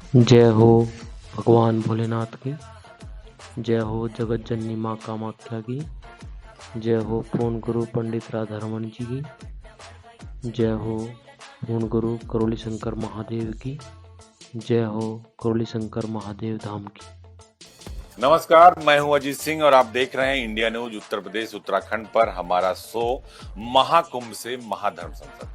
जय हो भगवान भोलेनाथ की। जय हो जगत जननी माँ कामाख्या की। जय हो पूर्ण गुरु पंडित राधारमण जी की। जय हो पूर्ण गुरु करोली शंकर महादेव की। जय हो करोली शंकर महादेव धाम की। नमस्कार, मैं हूं अजीत सिंह और आप देख रहे हैं इंडिया न्यूज उत्तर प्रदेश उत्तराखंड पर हमारा शो महाकुंभ से महाधर्म संसद।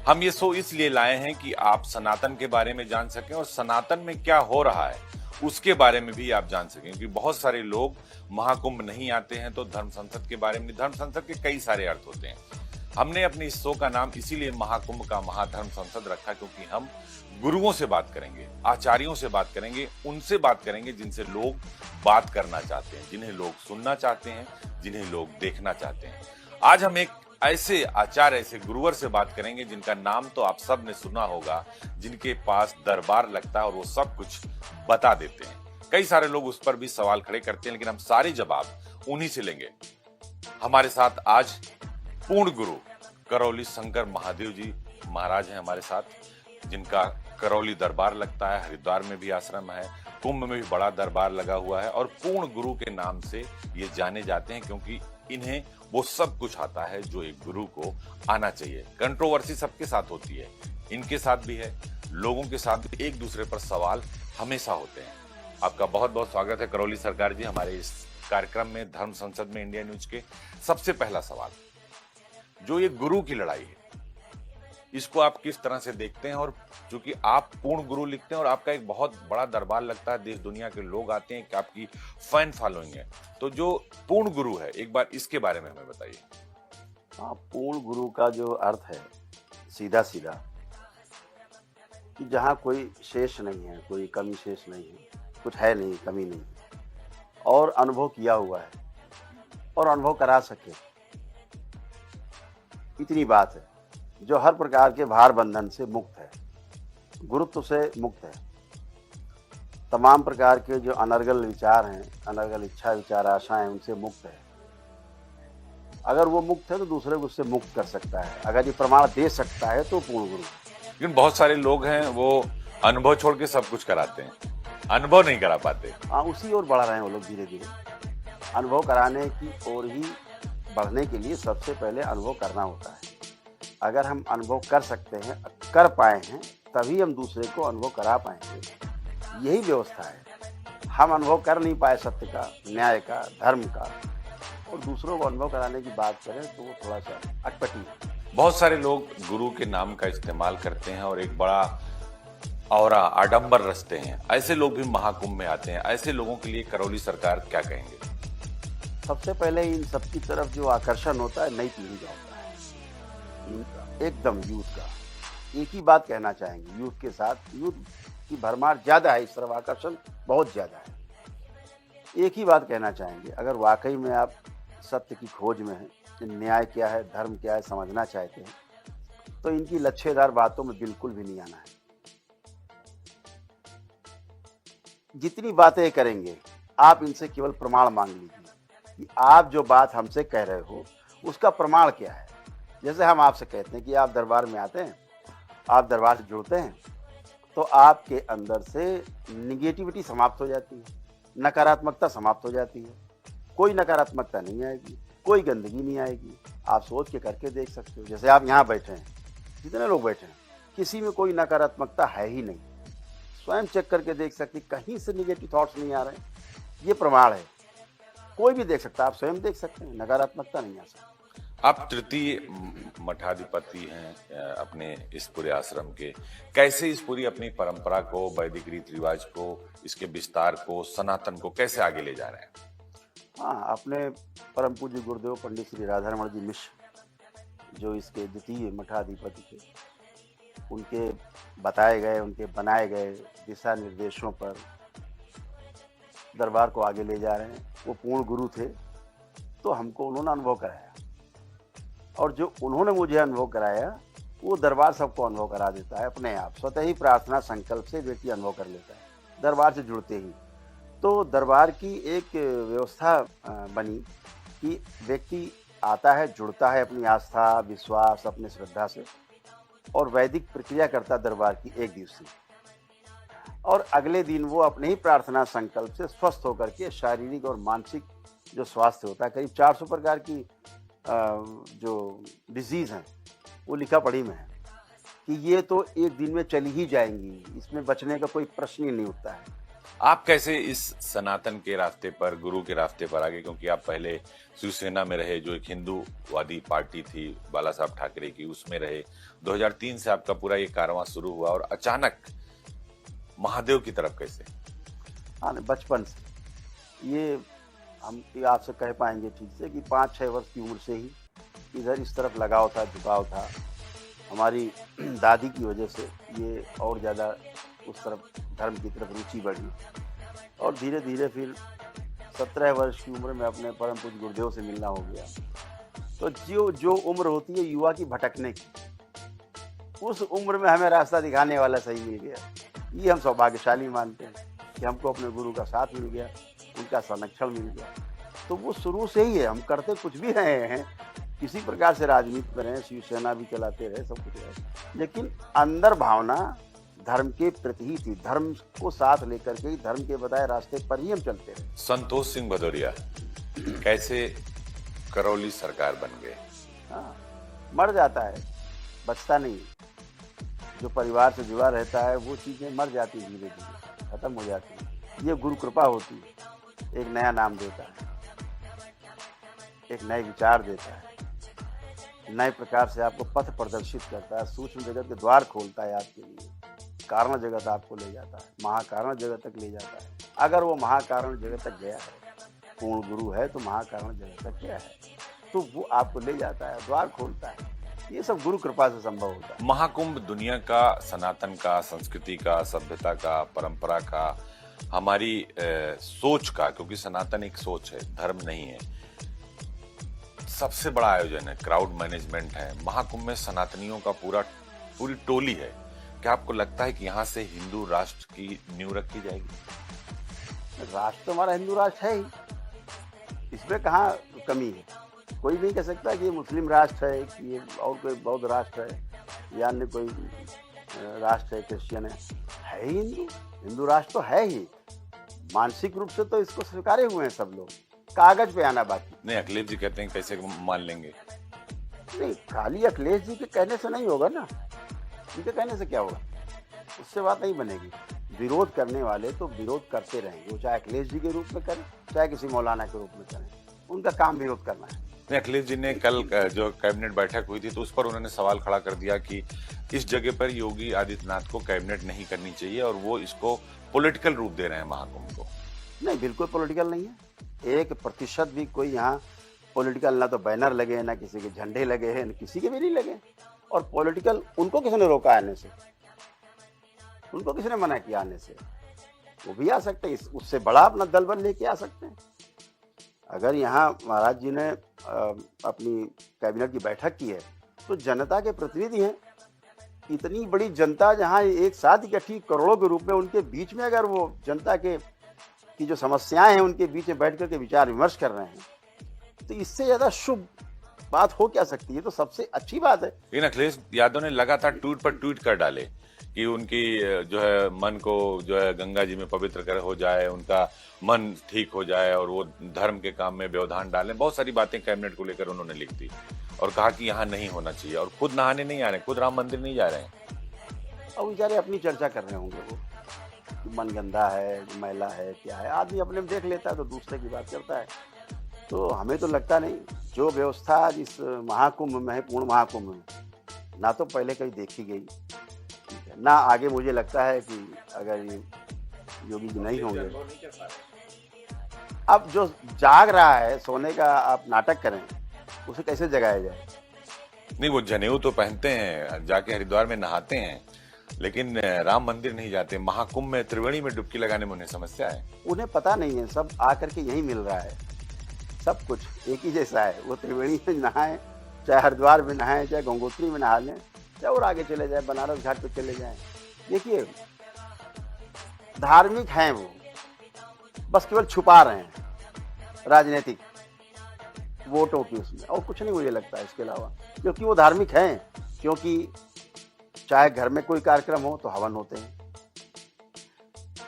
हम ये शो इसलिए लाए हैं कि आप सनातन के बारे में जान सकें और सनातन में क्या हो रहा है उसके बारे में भी आप जान सकें, क्योंकि बहुत सारे लोग महाकुंभ नहीं आते हैं तो धर्म संसद के बारे में। धर्म संसद के कई सारे अर्थ होते हैं। हमने अपने इस शो का नाम इसीलिए महाकुंभ का महाधर्म संसद रखा क्योंकि हम गुरुओं से बात करेंगे, आचार्यों से बात करेंगे, उनसे बात करेंगे जिनसे लोग बात करना चाहते हैं, जिन्हें लोग सुनना चाहते हैं, जिन्हें लोग देखना चाहते हैं। आज हम एक ऐसे आचार्य, ऐसे गुरुवर से बात करेंगे जिनका नाम तो आप सब ने सुना होगा, जिनके पास दरबार लगता है और वो सब कुछ बता देते हैं। कई सारे लोग उस पर भी सवाल खड़े करते हैं, लेकिन हम सारे जवाब उन्हीं से लेंगे। हमारे साथ आज पूर्ण गुरु करौली शंकर महादेव जी महाराज हैं हमारे साथ, जिनका करौली दरबार लगता है, हरिद्वार में भी आश्रम है, कुंभ में भी बड़ा दरबार लगा हुआ है और पूर्ण गुरु के नाम से ये जाने जाते हैं क्योंकि इन्हें वो सब कुछ आता है जो एक गुरु को आना चाहिए। कंट्रोवर्सी सबके साथ होती है, इनके साथ भी है, लोगों के साथ भी एक दूसरे पर सवाल हमेशा होते हैं। आपका बहुत बहुत स्वागत है करौली सरकार जी हमारे इस कार्यक्रम में, धर्म संसद में इंडिया न्यूज के। सबसे पहला सवाल, जो ये गुरु की लड़ाई है, इसको आप किस तरह से देखते हैं? और चूंकि आप पूर्ण गुरु लिखते हैं और आपका एक बहुत बड़ा दरबार लगता है, देश दुनिया के लोग आते हैं, कि आपकी फैन फॉलोइंग है, तो जो पूर्ण गुरु है, एक बार इसके बारे में हमें बताइए। हाँ, पूर्ण गुरु का जो अर्थ है सीधा सीधा कि जहाँ कोई शेष नहीं है, कोई कमी शेष नहीं है, कुछ है नहीं, कमी नहीं, और अनुभव किया हुआ है और अनुभव करा सके, इतनी बात है। जो हर प्रकार के भार बंधन से मुक्त है, गुरुत्व से मुक्त है, तमाम प्रकार के जो अनर्गल विचार हैं, अनर्गल इच्छा विचार आशाएं, उनसे मुक्त है। अगर वो मुक्त है तो दूसरे को उससे मुक्त कर सकता है। अगर ये प्रमाण दे सकता है तो पूर्ण गुरु। लेकिन बहुत सारे लोग हैं वो अनुभव छोड़ के सब कुछ कराते हैं, अनुभव नहीं करा पाते। हाँ, उसी ओर बढ़ रहे हैं वो लोग धीरे धीरे। अनुभव कराने की ओर ही बढ़ने के लिए सबसे पहले अनुभव करना होता है। अगर हम अनुभव कर सकते हैं, कर पाए हैं, तभी हम दूसरे को अनुभव करा पाएंगे। यही व्यवस्था है। हम अनुभव कर नहीं पाए सत्य का, न्याय का, धर्म का, और दूसरों को अनुभव कराने की बात करें तो वो थोड़ा सा अटपटी है। बहुत सारे लोग गुरु के नाम का इस्तेमाल करते हैं और एक बड़ा औरा आडंबर रचते हैं। ऐसे लोग भी महाकुंभ में आते हैं। ऐसे लोगों के लिए करौली सरकार क्या कहेंगे? सबसे पहले इन सबकी तरफ जो आकर्षण होता है, नई पीढ़ी का होता है, एकदम यूथ का। एक ही बात कहना चाहेंगे, यूथ के साथ, यूथ की भरमार ज्यादा है, इस तरफ आकर्षण बहुत ज्यादा है। एक ही बात कहना चाहेंगे, अगर वाकई में आप सत्य की खोज में हैं, न्याय क्या है, धर्म क्या है, समझना चाहते हैं, तो इनकी लच्छेदार बातों में बिल्कुल भी नहीं आना है। जितनी बातें करेंगे, आप इनसे केवल प्रमाण मांग लीजिए कि आप जो बात हमसे कह रहे हो उसका प्रमाण क्या है। जैसे हम आपसे कहते हैं कि आप दरबार में आते हैं, आप दरबार से जुड़ते हैं, तो आपके अंदर से निगेटिविटी समाप्त हो जाती है, नकारात्मकता समाप्त हो जाती है। कोई नकारात्मकता नहीं आएगी, कोई गंदगी नहीं आएगी। आप सोच के करके देख सकते हो। जैसे आप यहाँ बैठे हैं, जितने लोग बैठे हैं, किसी में कोई नकारात्मकता है ही नहीं। स्वयं चेक करके देख सकते, कहीं से निगेटिव थॉट्स नहीं आ रहे हैं। ये प्रमाण है, कोई भी देख सकता है, आप स्वयं देख सकते हैं, नकारात्मकता नहीं आ सकती। आप तृतीय मठाधिपति हैं अपने इस पूरे आश्रम के। कैसे इस पूरी अपनी परंपरा को, वैदिक रीति रिवाज को, इसके विस्तार को, सनातन को कैसे आगे ले जा रहे हैं? हाँ, अपने परम पूज्य गुरुदेव पंडित श्री राधारमण जी मिश्र, जो इसके द्वितीय मठाधिपति थे, उनके बताए गए, उनके बनाए गए दिशा निर्देशों पर दरबार को आगे ले जा रहे हैं। वो पूर्ण गुरु थे, तो हमको उन्होंने अनुभव कराया, और जो उन्होंने मुझे अनुभव कराया वो दरबार सबको अनुभव करा देता है अपने आप। स्वतः ही प्रार्थना संकल्प से व्यक्ति अनुभव कर लेता है दरबार से जुड़ते ही। तो दरबार की एक व्यवस्था बनी कि व्यक्ति आता है, जुड़ता है अपनी आस्था, विश्वास, अपनी श्रद्धा से, और वैदिक प्रक्रिया करता दरबार की एक दिवसीय। और अगले दिन वो अपने ही प्रार्थना संकल्प से स्वस्थ होकर के शारीरिक और मानसिक जो स्वास्थ्य होता है, करीब 400 प्रकार की जो डिजीज हैं वो लिखा पढ़ी में है कि ये तो एक दिन में चली ही जाएंगी, इसमें बचने का कोई प्रश्न ही नहीं उठता है। आप कैसे इस सनातन के रास्ते पर, गुरु के रास्ते पर आगे, क्योंकि आप पहले शिवसेना में रहे जो एक हिंदूवादी पार्टी थी बाला साहब ठाकरे की, उसमें रहे। 2003 से आपका पूरा ये कारवां शुरू हुआ और अचानक महादेव की तरफ कैसे? हाँ, बचपन से ये हम आपसे कह पाएंगे ठीक से कि 5-6 वर्ष की उम्र से ही इधर इस तरफ लगाव था, झुकाव था। हमारी दादी की वजह से ये और ज़्यादा उस तरफ धर्म की तरफ रुचि बढ़ी और धीरे धीरे फिर 17 वर्ष की उम्र में अपने परम पूज्य गुरुदेव से मिलना हो गया। तो जो उम्र होती है युवा की भटकने की, उस उम्र में हमें रास्ता दिखाने वाला सही मिल गया। ये हम सौभाग्यशाली मानते हैं कि हमको अपने गुरु का साथ मिल गया, उनका संरक्षण मिल गया। तो वो शुरू से ही है, हम करते कुछ भी रहे हैं, किसी प्रकार से राजनीति में रहे, शिवसेना भी चलाते रहे, सब कुछ रहे, लेकिन अंदर भावना धर्म के प्रति ही थी। धर्म को साथ लेकर के धर्म के बताए रास्ते पर ही हम चलते रहे। संतोष सिंह भदौरिया कैसे करौली सरकार बन गए? हाँ, मर जाता है, बचता नहीं। जो परिवार से जुड़ा रहता है वो चीज़ें मर जाती धीरे धीरे, खत्म हो जाती है। ये गुरु कृपा होती है, एक नया नाम देता है, एक नए विचार देता है, नए प्रकार से आपको पथ प्रदर्शित करता है, सूक्ष्म जगत के द्वार खोलता है आपके लिए, कारण जगत आपको ले जाता है, महाकारण जगत तक ले जाता है। अगर वो महाकारण जगत तक गया है, पूर्ण गुरु है तो महाकारण जगत तक गया है, तो वो आपको ले जाता है, द्वार खोलता है। ये सब गुरु कृपा से संभव होता है। महाकुंभ दुनिया का, सनातन का, संस्कृति का, सभ्यता का, परंपरा का, हमारी सोच का, क्योंकि सनातन एक सोच है, धर्म नहीं है, सबसे बड़ा आयोजन है, क्राउड मैनेजमेंट है। महाकुंभ में सनातनियों का पूरी टोली है। क्या आपको लगता है कि यहाँ से हिंदू राष्ट्र की नींव रखी जाएगी? राष्ट्र तो हमारा हिंदू राष्ट्र है ही, इसमें कहाँ कमी है। कोई नहीं कह सकता कि ये मुस्लिम राष्ट्र है, कि ये और कोई बौद्ध राष्ट्र है या अन्य कोई राष्ट्र है, क्रिश्चियन है ही हिंदू राष्ट्र तो है ही। मानसिक रूप से तो इसको स्वीकारे हुए हैं सब लोग, कागज पे आना बाकी। नहीं, अखिलेश जी कहते हैं कैसे मान लेंगे? नहीं, खाली अखिलेश जी के कहने से नहीं होगा ना, उनके कहने से क्या होगा, उससे बात नहीं बनेगी। विरोध करने वाले तो विरोध करते रहेंगे, वो चाहे अखिलेश जी के रूप में करें, चाहे किसी मौलाना के रूप में करें, उनका काम विरोध करना है। अखिलेश जी ने कल जो कैबिनेट बैठक हुई थी तो उस पर उन्होंने सवाल खड़ा कर दिया कि इस जगह पर योगी आदित्यनाथ को कैबिनेट नहीं करनी चाहिए और वो इसको पॉलिटिकल रूप दे रहे हैं महाकुंभ को। नहीं, बिल्कुल पॉलिटिकल नहीं है। 1% भी कोई यहाँ पॉलिटिकल, ना तो बैनर लगे, ना किसी के झंडे लगे हैं, ना किसी के भी नहीं लगे। और पॉलिटिकल उनको किसने रोका आने से? उनको किसने मना किया आने से? वो भी आ सकते हैं, उससे बड़ा अपना दल बल लेके आ सकते हैं। अगर यहाँ महाराज जी ने अपनी कैबिनेट की बैठक की है तो जनता के प्रतिनिधि हैं। इतनी बड़ी जनता जहाँ एक साथ इकट्ठी करोड़ों के रूप में, उनके बीच में अगर वो जनता के की जो समस्याएं हैं उनके बीच में बैठ करके विचार विमर्श कर रहे हैं, तो इससे ज़्यादा शुभ बात हो क्या सकती है? तो सबसे अच्छी बात है। लेकिन अखिलेश यादव ने लगातार ट्वीट पर ट्वीट कर डाले कि उनकी जो है मन को जो है गंगा जी में पवित्र कर हो जाए, उनका मन ठीक हो जाए और वो धर्म के काम में व्यवधान डालें। बहुत सारी बातें कैबिनेट को लेकर उन्होंने लिख दी और कहा कि यहाँ नहीं होना चाहिए, और खुद नहाने नहीं आ रहे, खुद राम मंदिर नहीं जा रहे हैं। और बेचारे अपनी चर्चा कर रहे होंगे, वो मन गंदा है, मैला है, क्या है, आदमी अपने में देख लेता है तो दूसरे की बात करता है। तो हमें तो लगता नहीं, जो व्यवस्था जिस महाकुंभ में है, पूर्ण महाकुंभ में, ना तो पहले कहीं देखी गई, ना आगे मुझे लगता है कि अगर ये योगी जी नहीं होंगे, अब जो जाग रहा है सोने का आप नाटक करें, उसे कैसे जगाया जाए? नहीं, वो जनेऊ तो पहनते हैं, जाके हरिद्वार में नहाते हैं, लेकिन राम मंदिर नहीं जाते। महाकुंभ में त्रिवेणी में डुबकी लगाने में उन्हें समस्या है। उन्हें पता नहीं है, सब आकर के यही मिल रहा है, सब कुछ एक ही जैसा है। वो त्रिवेणी में नहाए, चाहे हरिद्वार में नहाए, चाहे गंगोत्री में नहा लें, चाहे और आगे चले जाए, बनारस घाट पे चले जाएं। देखिए, धार्मिक हैं वो, बस केवल छुपा रहे हैं राजनीतिक वोटों की उसमें, और कुछ नहीं मुझे लगता है इसके अलावा। क्योंकि वो धार्मिक हैं, क्योंकि चाहे घर में कोई कार्यक्रम हो तो हवन होते हैं,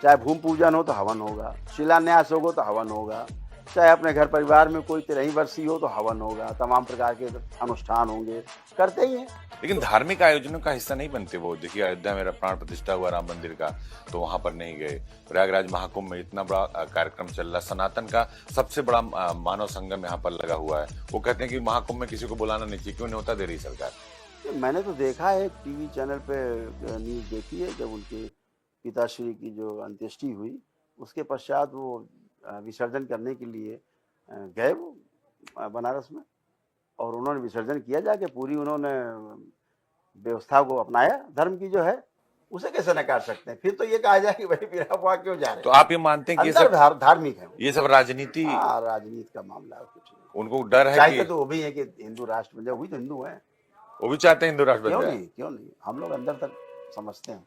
चाहे भूमि पूजन हो तो हवन होगा, शिलान्यास होगा तो हवन होगा, चाहे अपने घर परिवार में कोई 13वीं बरसी हो तो हवन होगा, तमाम प्रकार के अनुष्ठान होंगे, करते ही हैं। लेकिन धार्मिक आयोजनों का हिस्सा नहीं बनते वो। देखिए अयोध्या में प्राण प्रतिष्ठा हुआ राम मंदिर का, तो वहां पर नहीं गए। प्रयागराज महाकुंभ में इतना बड़ा कार्यक्रम चल रहा, सनातन का सबसे बड़ा मानव संगम यहाँ पर लगा हुआ है। वो कहते हैं कि महाकुंभ में किसी को बुलाना नहीं चाहिए, क्यों न्योता दे रही सरकार? मैंने तो देखा है, टीवी चैनल पे न्यूज़ देखी है, जब उनके पिताश्री की जो अंत्येष्टि हुई उसके पश्चात वो विसर्जन करने के लिए गए वो बनारस में, और उन्होंने विसर्जन किया जाके, पूरी उन्होंने व्यवस्था को अपनाया धर्म की जो है, उसे कैसे नकार सकते हैं? फिर तो ये कहा जाए कि भाई फिर आप वहाँ क्यों जा रहे हैं? तो आप ये मानते हैं कि ये सब धार्मिक है, ये सब राजनीति? हाँ, राजनीति का मामला है, कुछ नहीं। उनको डर है चाहते कि तो वो भी है कि हिंदू राष्ट्र बन जाए, वो भी तो हिंदू है, वो भी चाहते हैं हिंदू राष्ट्र बन क्यों जाए। नहीं, क्यों नहीं, हम लोग अंदर तक समझते हैं।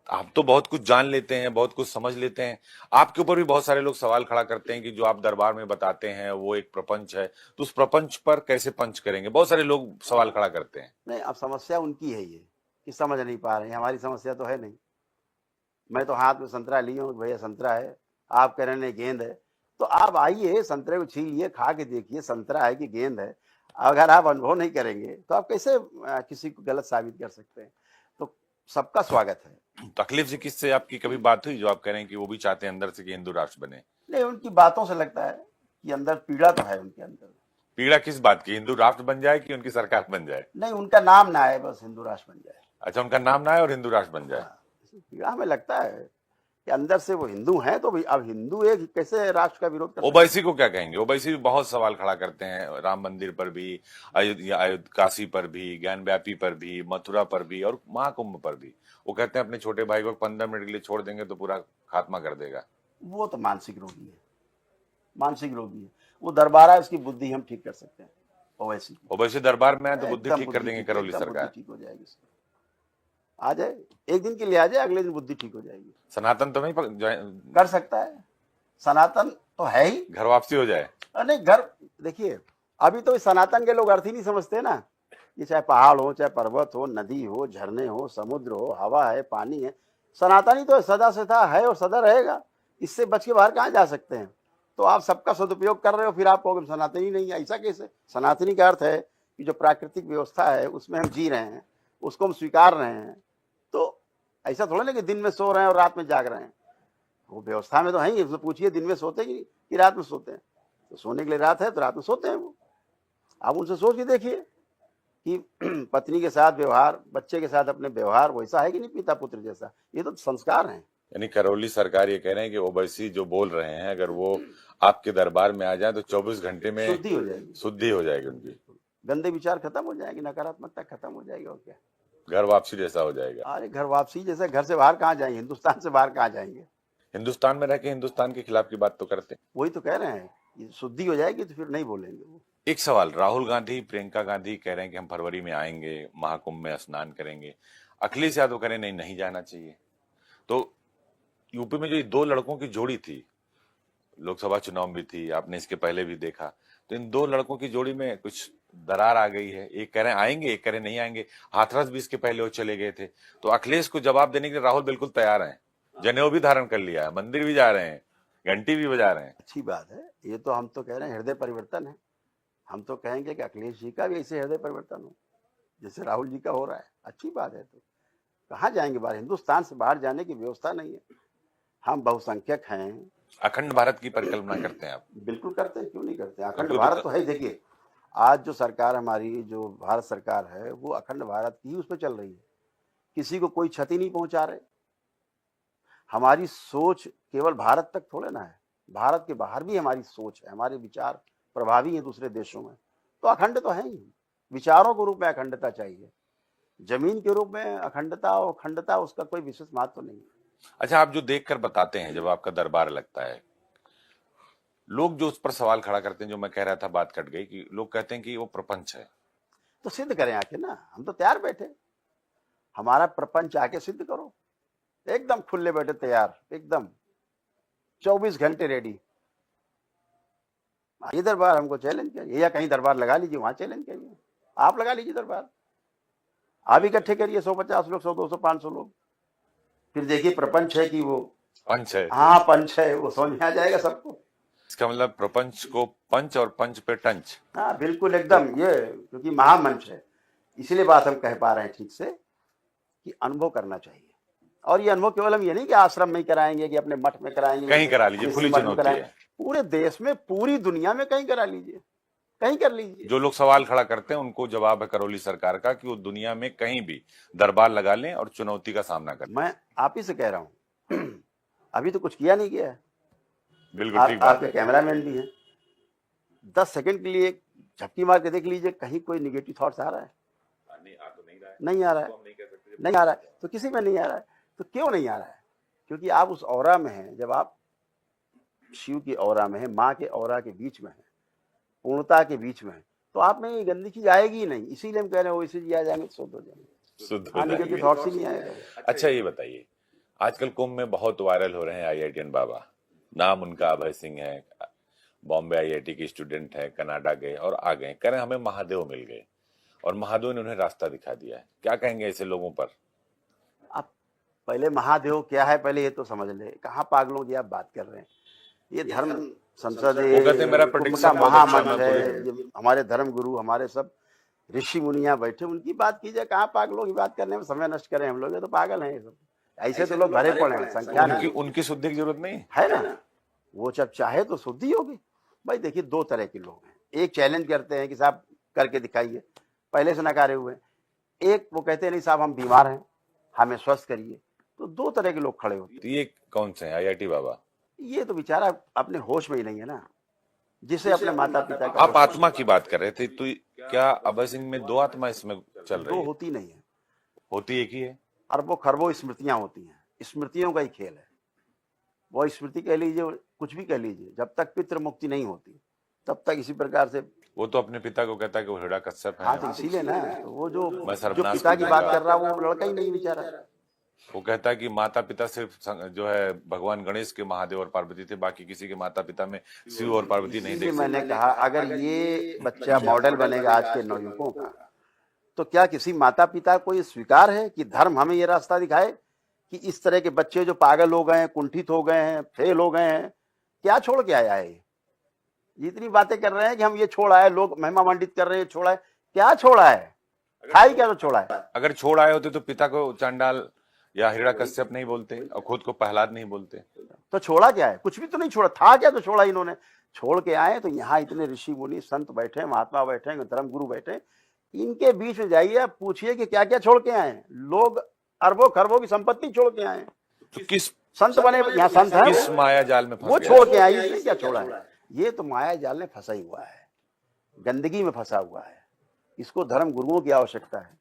आप तो बहुत कुछ जान लेते हैं, बहुत कुछ समझ लेते हैं। आपके ऊपर भी बहुत सारे लोग सवाल खड़ा करते हैं कि जो आप दरबार में बताते हैं वो एक प्रपंच है, तो उस प्रपंच पर कैसे पंच करेंगे? बहुत सारे लोग सवाल खड़ा करते हैं। नहीं, अब समस्या उनकी है ये कि समझ नहीं पा रहे हैं, हमारी समस्या तो है नहीं। मैं तो हाथ में संतरा लिए हूँ, भैया संतरा है, आप कह रहे हैं गेंद है, तो आप आइए, संतरे को छीलिए, खा के देखिए संतरा है कि गेंद है। अगर आप अनुभव नहीं करेंगे तो आप कैसे किसी को गलत साबित कर सकते हैं? तो सबका स्वागत है। तकलीफ जी किससे आपकी कभी बात हुई जो आप कह रहे हैं कि वो भी चाहते हैं अंदर से कि हिंदू राष्ट्र बने? नहीं, उनकी बातों से लगता है कि अंदर पीड़ा तो है उनके अंदर। पीड़ा किस बात की? हिंदू राष्ट्र बन जाए कि उनकी सरकार बन जाए? नहीं, उनका नाम ना आए, बस हिंदू राष्ट्र बन जाए। अच्छा, उनका नाम ना आए और हिंदू राष्ट्र बन जाए। हाँ, पीड़ा हमें लगता है कि अंदर से वो हिंदू हैं, तो अब हिंदू एक कैसे राष्ट्र का विरोध कर सकते हैं? ओवैसी को क्या कहेंगे? ओवैसी भी बहुत सवाल खड़ा करते हैं, राम मंदिर पर भी, अयोध्या काशी पर भी, ज्ञानव्यापी पर भी, मथुरा पर भी और महाकुंभ पर भी। वो कहते हैं अपने छोटे भाई को 15 मिनट के लिए छोड़ देंगे तो पूरा खात्मा कर देगा। वो तो मानसिक रोगी है, मानसिक रोगी है। वो दरबार है, उसकी बुद्धि हम ठीक कर सकते हैं। ओवैसी दरबार में तो बुद्धि ठीक कर देंगे करौली सरकार। ठीक हो जाएगी, आ जाए, एक दिन के लिए आ जाए, अगले दिन बुद्धि ठीक हो जाएगी। सनातन तो नहीं कर सकता है, सनातन तो है ही। घर वापसी हो जाए? नहीं, घर देखिए, अभी तो सनातन के लोग अर्थ ही नहीं समझते ना। ये चाहे पहाड़ हो, चाहे पर्वत हो, नदी हो, झरने हो, समुद्र हो, हवा है, पानी है, सनातनी तो सदा से था, है और सदा रहेगा। इससे बच के बाहर कहाँ जा सकते हैं? तो आप सबका सदुपयोग कर रहे हो, फिर आप कहोगे सनातनी नहीं है, ऐसा कैसे? सनातनी का अर्थ है कि जो प्राकृतिक व्यवस्था है उसमें हम जी रहे हैं, उसको हम स्वीकार रहे हैं। तो ऐसा थोड़ा ना कि दिन में सो रहे हैं और रात में जाग रहे हैं, वो व्यवस्था में तो है ही। उससे पूछिए दिन में सोते कि रात में सोते हैं, तो सोने के लिए रात है तो रात में सोते हैं वो। आप उनसे सोच के देखिए कि पत्नी के साथ व्यवहार, बच्चे के साथ अपने व्यवहार वैसा है कि नहीं, पिता पुत्र जैसा? ये तो संस्कार हैं। यानी करौली सरकार ये कह रहे हैं कि ओवैसी जो बोल रहे हैं, अगर वो आपके दरबार में आ जाए तो 24 घंटे में शुद्धि हो जाएगी, शुद्धि हो जाएगी उनकी, गंदे विचार खत्म हो जाएगी, नकारात्मकता खत्म हो जाएगी, और क्या, घर वापसी जैसा हो जाएगा। अरे घर वापसी जैसे, घर से बाहर कहाँ जाएंगे, हिंदुस्तान से बाहर कहाँ जाएंगे? हिंदुस्तान में रह के हिंदुस्तान के खिलाफ की बात तो करते हैं। वही तो कह रहे हैं, ये शुद्धि हो जाएगी तो फिर नहीं बोलेंगे वो। एक सवाल, राहुल गांधी, प्रियंका गांधी कह रहे हैं कि हम फरवरी में आएंगे, महाकुंभ में स्नान करेंगे। अखिलेश यादव कह रहे हैं नहीं जाना चाहिए। तो यूपी में जो ये दो लड़कों की जोड़ी थी, लोकसभा चुनाव में थी, आपने इसके पहले भी देखा, तो इन दो लड़कों की जोड़ी में कुछ दरार आ गई है। एक कह रहे हैं आएंगे, एक कह रहे हैं नहीं आएंगे। हाथरस भी इसके पहले वो चले गए थे। तो अखिलेश को जवाब देने के लिए राहुल बिल्कुल तैयार हैं, जनेऊ भी धारण कर लिया है, मंदिर भी जा रहे हैं, घंटी भी बजा रहे हैं। अच्छी बात है, ये तो हम तो कह रहे हैं हृदय परिवर्तन है। हम तो कहेंगे कि अखिलेश जी का भी ऐसे हृदय परिवर्तन हो जैसे राहुल जी का हो रहा है। अच्छी बात है। तो कहाँ जाएंगे बाहर? हिंदुस्तान से बाहर जाने की व्यवस्था नहीं है। हम बहुसंख्यक हैं। अखंड भारत की परिकल्पना करते हैं आप? बिल्कुल करते हैं, क्यों नहीं करते हैं? अखंड भारत तो है। देखिए, आज जो सरकार हमारी, जो भारत सरकार है, वो अखंड भारत की उस पर चल रही है। किसी को कोई क्षति नहीं पहुंचा रहे। हमारी सोच केवल भारत तक थोड़े ना है, भारत के बाहर भी हमारी सोच है, हमारे विचार प्रभावी है दूसरे देशों में। तो अखंड तो है ही। विचारों के रूप में अखंडता चाहिए, जमीन के रूप में अखंडता और अखंडता उसका कोई विशेष महत्व नहीं है। अच्छा, आप जो देखकर बताते हैं, जब आपका दरबार लगता है, लोग जो उस पर सवाल खड़ा करते हैं, जो मैं कह रहा था, बात कट गई, कि लोग कहते हैं कि वो प्रपंच है। तो सिद्ध करें आके ना, हम तो तैयार बैठे। हमारा प्रपंच आके सिद्ध करो, एकदम खुले बैठे तैयार, एकदम 24 घंटे रेडी। ये दरबार हमको चैलेंज करिए, या कहीं दरबार लगा लीजिए, वहां चैलेंज करिए। आप लगा लीजिए दरबार, आप इकट्ठे करिए 150 लोग, 100, 200, 500 लोग, फिर देखिए प्रपंच है कि वो पंच है। हाँ पंच है, वो समझ में आ जाएगा सबको। इसका मतलब प्रपंच को पंच और पंच पे टंच। हाँ बिल्कुल एकदम, ये क्योंकि महामंच है, इसीलिए बात हम कह पा रहे हैं ठीक से कि अनुभव करना चाहिए। और ये अनुभव केवल हम ये नहीं कि आश्रम में ही कराएंगे कि अपने मठ में कराएंगे, कहीं करा लीजिए, खुली मठ में चुनौती कराएंगे, है। पूरे देश में पूरी दुनिया में कहीं करा लीजिए, कहीं कर लीजिए। जो लोग सवाल खड़ा करते हैं उनको जवाब है करौली सरकार का कि वो दुनिया में कहीं भी दरबार लगा लें और चुनौती का सामना करें। मैं आप ही से कह रहा हूँ अभी तो कुछ किया नहीं गया है। बिल्कुल ठीक बात आपके है। कैमरामैन भी हैं, 10 सेकंड के लिए झपकी मार के देख लीजिए, कहीं कोई निगेटिव थॉट्स आ रहा है? नहीं आ रहा है, नहीं आ रहा है, तो किसी में नहीं आ रहा है। तो क्यों नहीं आ रहा है? क्योंकि आप उस ऑरा में हैं। जब आप शिव की ऑरा में है, माँ के ऑरा के बीच में है, पूर्णता के बीच में है, तो आप में ये गंदी चीज आएगी ही नहीं। इसीलिए हम कह रहे हैं वैसे जी आ जाएंगे तो शुद्ध हो जाएंगे, शुद्ध हो निगेटिव जाएंगे। थॉट्स ही नहीं आएगा। अच्छा ये बताइए, आजकल कुंभ में बहुत वायरल हो रहे हैं IITian बाबा। नाम उनका अभय सिंह है, बॉम्बे IIT के स्टूडेंट है, कनाडा गए और आ गए, कह रहे हैं हमें महादेव मिल गए और महादेव ने उन्हें रास्ता दिखा दिया है। क्या कहेंगे ऐसे लोगों पर? आप पहले महादेव क्या है पहले ये तो समझ ले। कहाँ पागलों की आप बात कर रहे हैं? ये धर्म संसद वो कहते हैं मेरा कुंभ prediction का बहुत अच्छा है, महामंच मैं है, पूरी- जो हमारे धर्म गुरु हमारे सब ऋषि मुनिया बैठे, उनकी बात कीजिए। कहाँ पागलों की बात करने में समय नष्ट करें हम लोग? ये तो पागल हैं ये सब। ऐसे तो लोग भरे पड़े हैं, संख्या उनकी नहीं उनकी शुद्धि की जरूरत नहीं है ना। वो जब चाहे तो शुद्धि होगी। भाई देखिए, दो तरह के लोग हैं। एक चैलेंज करते हैं कि साहब करके दिखाइए, पहले से नकारे हुए हैं। एक वो कहते हैं नहीं साहब हम बीमार हैं, हमें स्वस्थ करिए। तो दो तरह के लोग खड़े होते हैं। तो ये कौन से हैं IIT बाबा? ये तो बेचारा अपने होश में ही नहीं है ना, जिसे अपने माता पिता का आप आत्मा की बात कर रहे थे, तो क्या अभय सिंह में दो आत्मा इसमें चल रही दो है? होती नहीं है, होती एक ही है। अरबों खरबों स्मृतियां होती हैं। स्मृतियों का ही खेल है। वो स्मृति कह लीजिए, कुछ भी कह लीजिए, जब तक पितृ मुक्ति नहीं होती तब तक इसी प्रकार से। वो तो अपने पिता को कहता है कि वो हिरण्यकश्यप हाँ है। तो इसीलिए ना, तो वो जो मैं सर्वनाश पिता की करूंगा। बात कर रहा वो लड़का ही नहीं बेचारा। वो कहता है कि माता पिता सिर्फ जो है भगवान गणेश के महादेव और पार्वती थे, बाकी किसी के माता पिता में शिव और पार्वती नहीं इसीलिए देख मैंने सकते। कहा अगर ये बच्चा मॉडल बनेगा आज के नवयुवकों का, तो क्या किसी माता पिता को ये स्वीकार है कि धर्म हमें ये रास्ता दिखाए कि इस तरह के बच्चे जो पागल हो गए हैं, कुंठित हो गए हैं, फेल हो गए हैं, क्या छोड़ के आया है? ये इतनी बातें कर रहे हैं कि हम ये छोड़ आए, लोग महिमा मंडित कर रहे हैं, छोड़ा है। क्या छोड़ा है? खाई क्या तो छोड़ा है? अगर छोड़ आए होते तो पिता को चांडाल या हिरण्यकश्यप नहीं बोलते और खुद को प्रहलाद नहीं बोलते। तो छोड़ा क्या है? कुछ भी तो नहीं छोड़ा था। क्या तो छोड़ा इन्होंने? छोड़ के आए। तो यहाँ इतने ऋषि मुनि संत बैठे, महात्मा बैठे, धर्म गुरु बैठे, इनके बीच में जाइए, आप पूछिए कि क्या क्या छोड़ के आए। लोग अरबों खरबों की संपत्ति छोड़ के आए। तो किस संत बने, यहाँ संत है, किस माया जाल में फंस वो गया? छोड़ के आई। इसने क्या छोड़ा है? ये तो माया जाल में फंसा ही हुआ है, गंदगी में फंसा हुआ है। इसको धर्म गुरुओं की आवश्यकता है।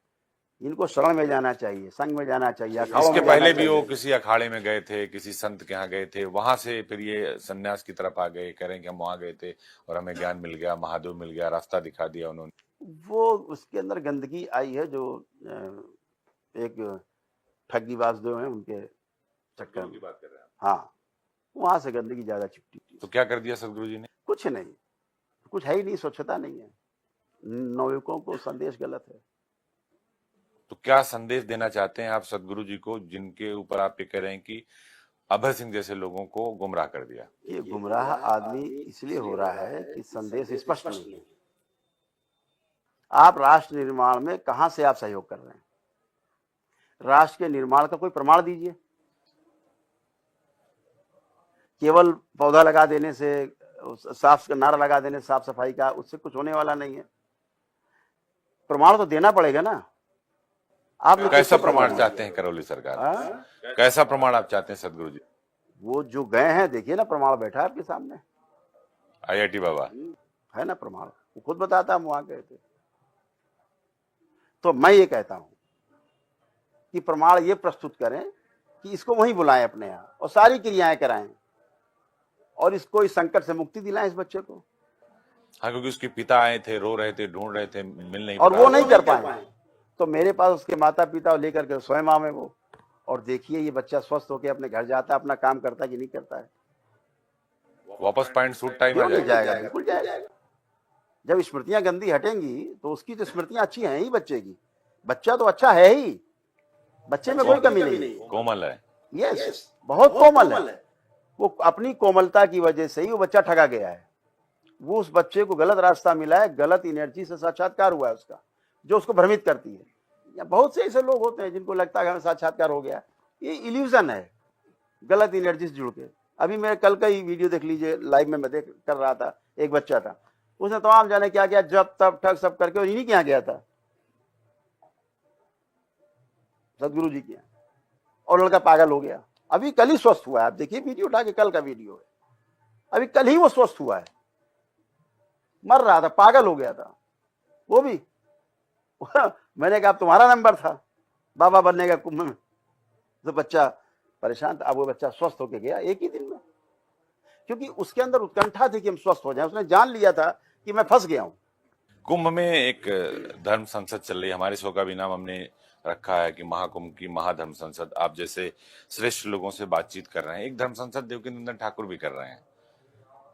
इनको शरण में जाना चाहिए, संघ में जाना चाहिए, अखाड़ों इसके में पहले जाना भी वो चाहिए। किसी अखाड़े में गए थे, किसी संत के यहाँ गए थे, वहां से फिर ये सन्यास की तरफ आ गए, कह रहे हैं कि हम वहां गए थे और हमें ज्ञान मिल गया, महादेव मिल गया, रास्ता दिखा दिया उन्होंने। वो उसके अंदर गंदगी आई है, जो एक ठगी वासुदेव है उनके चक्कर में। बात कर रहे हैं। हाँ, वहां से गंदगी ज्यादा चिपटी। तो क्या कर दिया सदगुरु जी ने? कुछ नहीं, कुछ है ही नहीं, स्वच्छता नहीं है। नवयुवकों को संदेश गलत है। तो क्या संदेश देना चाहते हैं आप सदगुरु जी को, जिनके ऊपर आप ये कह रहे हैं कि अभय सिंह जैसे लोगों को गुमराह कर दिया? ये गुमराह आदमी इसलिए हो रहा है कि संदेश स्पष्ट नहीं है। आप राष्ट्र निर्माण में कहां से आप सहयोग कर रहे हैं? राष्ट्र के निर्माण का कोई प्रमाण दीजिए। केवल पौधा लगा देने से, साफ नारा लगा देने से साफ सफाई का, उससे कुछ होने वाला नहीं है। प्रमाण तो देना पड़ेगा ना। आप कैसा प्रमाण चाहते हैं करौली सरकार? हाँ? कैसा प्रमाण आप चाहते हैं सदगुरु जी? वो जो गए हैं, देखिए ना, प्रमाण बैठा है आपके सामने, IIT बाबा है ना प्रमाण। वो खुद बताता हम वहां गए थे। तो मैं ये कहता हूं कि प्रमाण ये प्रस्तुत करें कि इसको वहीं बुलाएं अपने यहाँ और सारी क्रियाएं कराएं और इसको इस संकट से मुक्ति दिलाएं इस बच्चे को। हाँ, क्योंकि उसके पिता आए थे, रो रहे थे, ढूंढ रहे थे, मिल नहीं और पा वो रहे। नहीं कर पाए। तो मेरे पास उसके माता पिता लेकर के स्वयं आवे वो, और देखिए ये बच्चा स्वस्थ होकर अपने घर जाता है, अपना काम करता है कि नहीं करता है। वापस पैंट सूट टाइम आ क्यों नहीं जाएगा? जाएगा? बिल्कुल जाएगा। जब स्मृतियां गंदी हटेंगी तो उसकी तो स्मृतियां अच्छी हैं ही बच्चे की। बच्चा तो अच्छा है ही, बच्चे में कोई कमी नहीं है। कोमल है। यस, बहुत कोमल है। वो अपनी कोमलता की वजह से ही वो बच्चा ठगा गया है। वो उस बच्चे को गलत रास्ता मिला है, गलत एनर्जी से साक्षात्कार हुआ है उसका, जो उसको भ्रमित करती है। या बहुत से ऐसे लोग होते हैं जिनको लगता है कि हमें साक्षात्कार हो गया, ये इल्यूजन है, गलत एनर्जी से जुड़ के। अभी मैं कल का ही वीडियो देख लीजिए, लाइव में मैं देख कर रहा था, एक बच्चा था, उसने तमाम जाने क्या किया, जब तब ठग सब करके, और इन्हीं के यहाँ गया था, सदगुरु जी के यहाँ, और लड़का पागल हो गया। अभी कल ही स्वस्थ हुआ है, आप देखिए वीडियो उठा के, कल का वीडियो है, अभी कल ही वो स्वस्थ हुआ है। मर रहा था, पागल हो गया था वो भी। मैंने कहा तुम्हारा नंबर था बाबा बनने का कुंभ में, तो बच्चा परेशान था। अब वो बच्चा स्वस्थ होके गया एक ही दिन में, क्योंकि उसके अंदर उत्कंठा थी कि हम स्वस्थ हो जाएं। उसने जान लिया था कि मैं फंस गया हूं। कुंभ में एक धर्म संसद चल रही है, हमारे शो का भी नाम हमने रखा है कि महाकुंभ की महाधर्म संसद। आप जैसे श्रेष्ठ लोगों से बातचीत कर रहे हैं, एक धर्म संसद देवकीनंदन ठाकुर भी कर रहे हैं।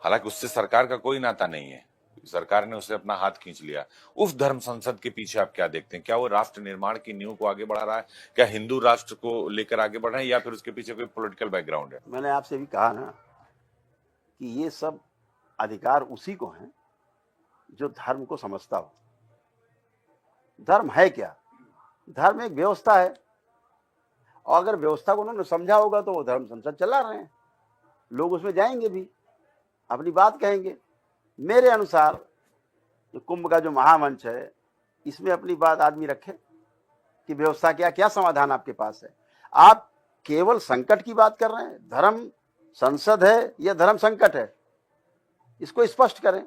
हालांकि उससे सरकार का कोई नाता नहीं है, सरकार ने उसे अपना हाथ खींच लिया। उस धर्म संसद के पीछे आप क्या देखते हैं? क्या वो राष्ट्र निर्माण की नींव को आगे बढ़ा रहा है? क्या हिंदू राष्ट्र को लेकर आगे बढ़ रहे हैं, या फिर उसके पीछे कोई पॉलिटिकल बैकग्राउंड है? मैंने आपसे भी कहा ना कि ये सब अधिकार उसी को हैं जो धर्म को समझता हो। धर्म है क्या? धर्म एक व्यवस्था है, और अगर व्यवस्था को उन्होंने समझा होगा तो वो धर्म संसद चला रहे हैं, लोग उसमें जाएंगे भी, अपनी बात कहेंगे। मेरे अनुसार जो कुंभ का जो महामंच है, इसमें अपनी बात आदमी रखे कि व्यवस्था क्या, क्या समाधान आपके पास है। आप केवल संकट की बात कर रहे हैं, धर्म संसद है या धर्म संकट है, इसको स्पष्ट करें।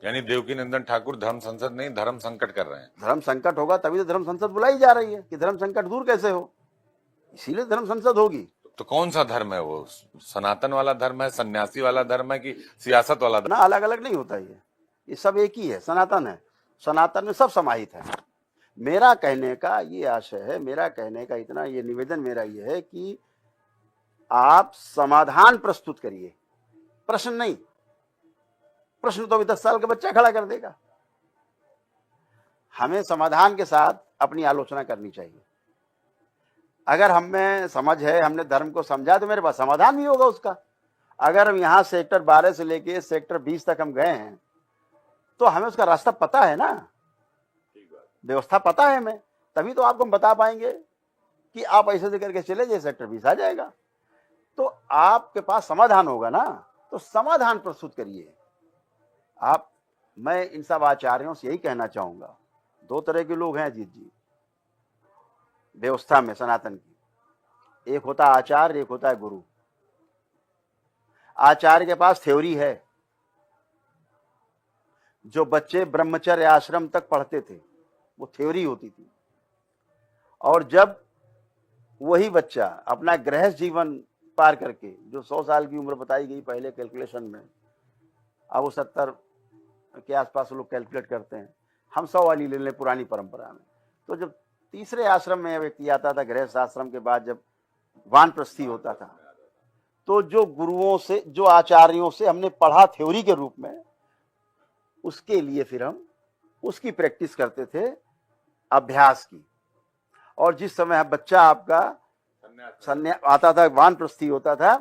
यानी देवकीनंदन ठाकुर धर्म संसद नहीं, धर्म संकट कर रहे हैं। धर्म संकट होगा तभी तो धर्म संसद बुलाई जा रही है कि धर्म संकट दूर कैसे हो, इसीलिए धर्म संसद होगी। तो कौन सा धर्म है वो? सनातन वाला धर्म है, सन्यासी वाला धर्म है, कि सियासत वाला धर्म? ना, अलग अलग नहीं होता ये सब एक ही है, सनातन है। सनातन में सब समाहित है। मेरा कहने का ये आशय है, मेरा कहने का इतना ये निवेदन मेरा ये है कि आप समाधान प्रस्तुत करिए, प्रश्न नहीं। प्रश्न तो अभी 10 साल का बच्चा खड़ा कर देगा। हमें समाधान के साथ अपनी आलोचना करनी चाहिए। अगर हम में समझ है, हमने धर्म को समझा, तो मेरे पास समाधान भी होगा उसका। अगर हम यहाँ सेक्टर 12 से लेके सेक्टर 20 तक हम गए हैं, तो हमें उसका रास्ता पता है ना, व्यवस्था पता है हमें, तभी तो आपको हम बता पाएंगे कि आप ऐसे से करके चले जाइए, सेक्टर 20 आ जाएगा। तो आपके पास समाधान होगा ना, तो समाधान प्रस्तुत करिए आप। मैं इन सब आचार्यों से यही कहना चाहूंगा, 2 तरह के लोग हैं अजीत जी व्यवस्था में सनातन की। एक होता है आचार्य, एक होता है गुरु। आचार्य के पास थ्योरी है, जो बच्चे ब्रह्मचर्य आश्रम तक पढ़ते थे वो थ्योरी होती थी, और जब वही बच्चा अपना गृहस्थ जीवन पार करके, जो 100 साल की उम्र बताई गई पहले कैलकुलेशन में, अब वो 70 के आसपास लोग कैलकुलेट करते हैं, हम 100 वाली ले लें पुरानी परंपरा में। तो जब तीसरे आश्रम में व्यक्ति आता था, गृहस्थ आश्रम के बाद जब वानप्रस्थी होता था, तो जो गुरुओं से, जो आचार्यों से हमने पढ़ा थ्योरी के रूप में, उसके लिए फिर हम उसकी प्रैक्टिस करते थे, अभ्यास की। और जिस समय बच्चा आपका आता था, वानप्रस्थी होता था,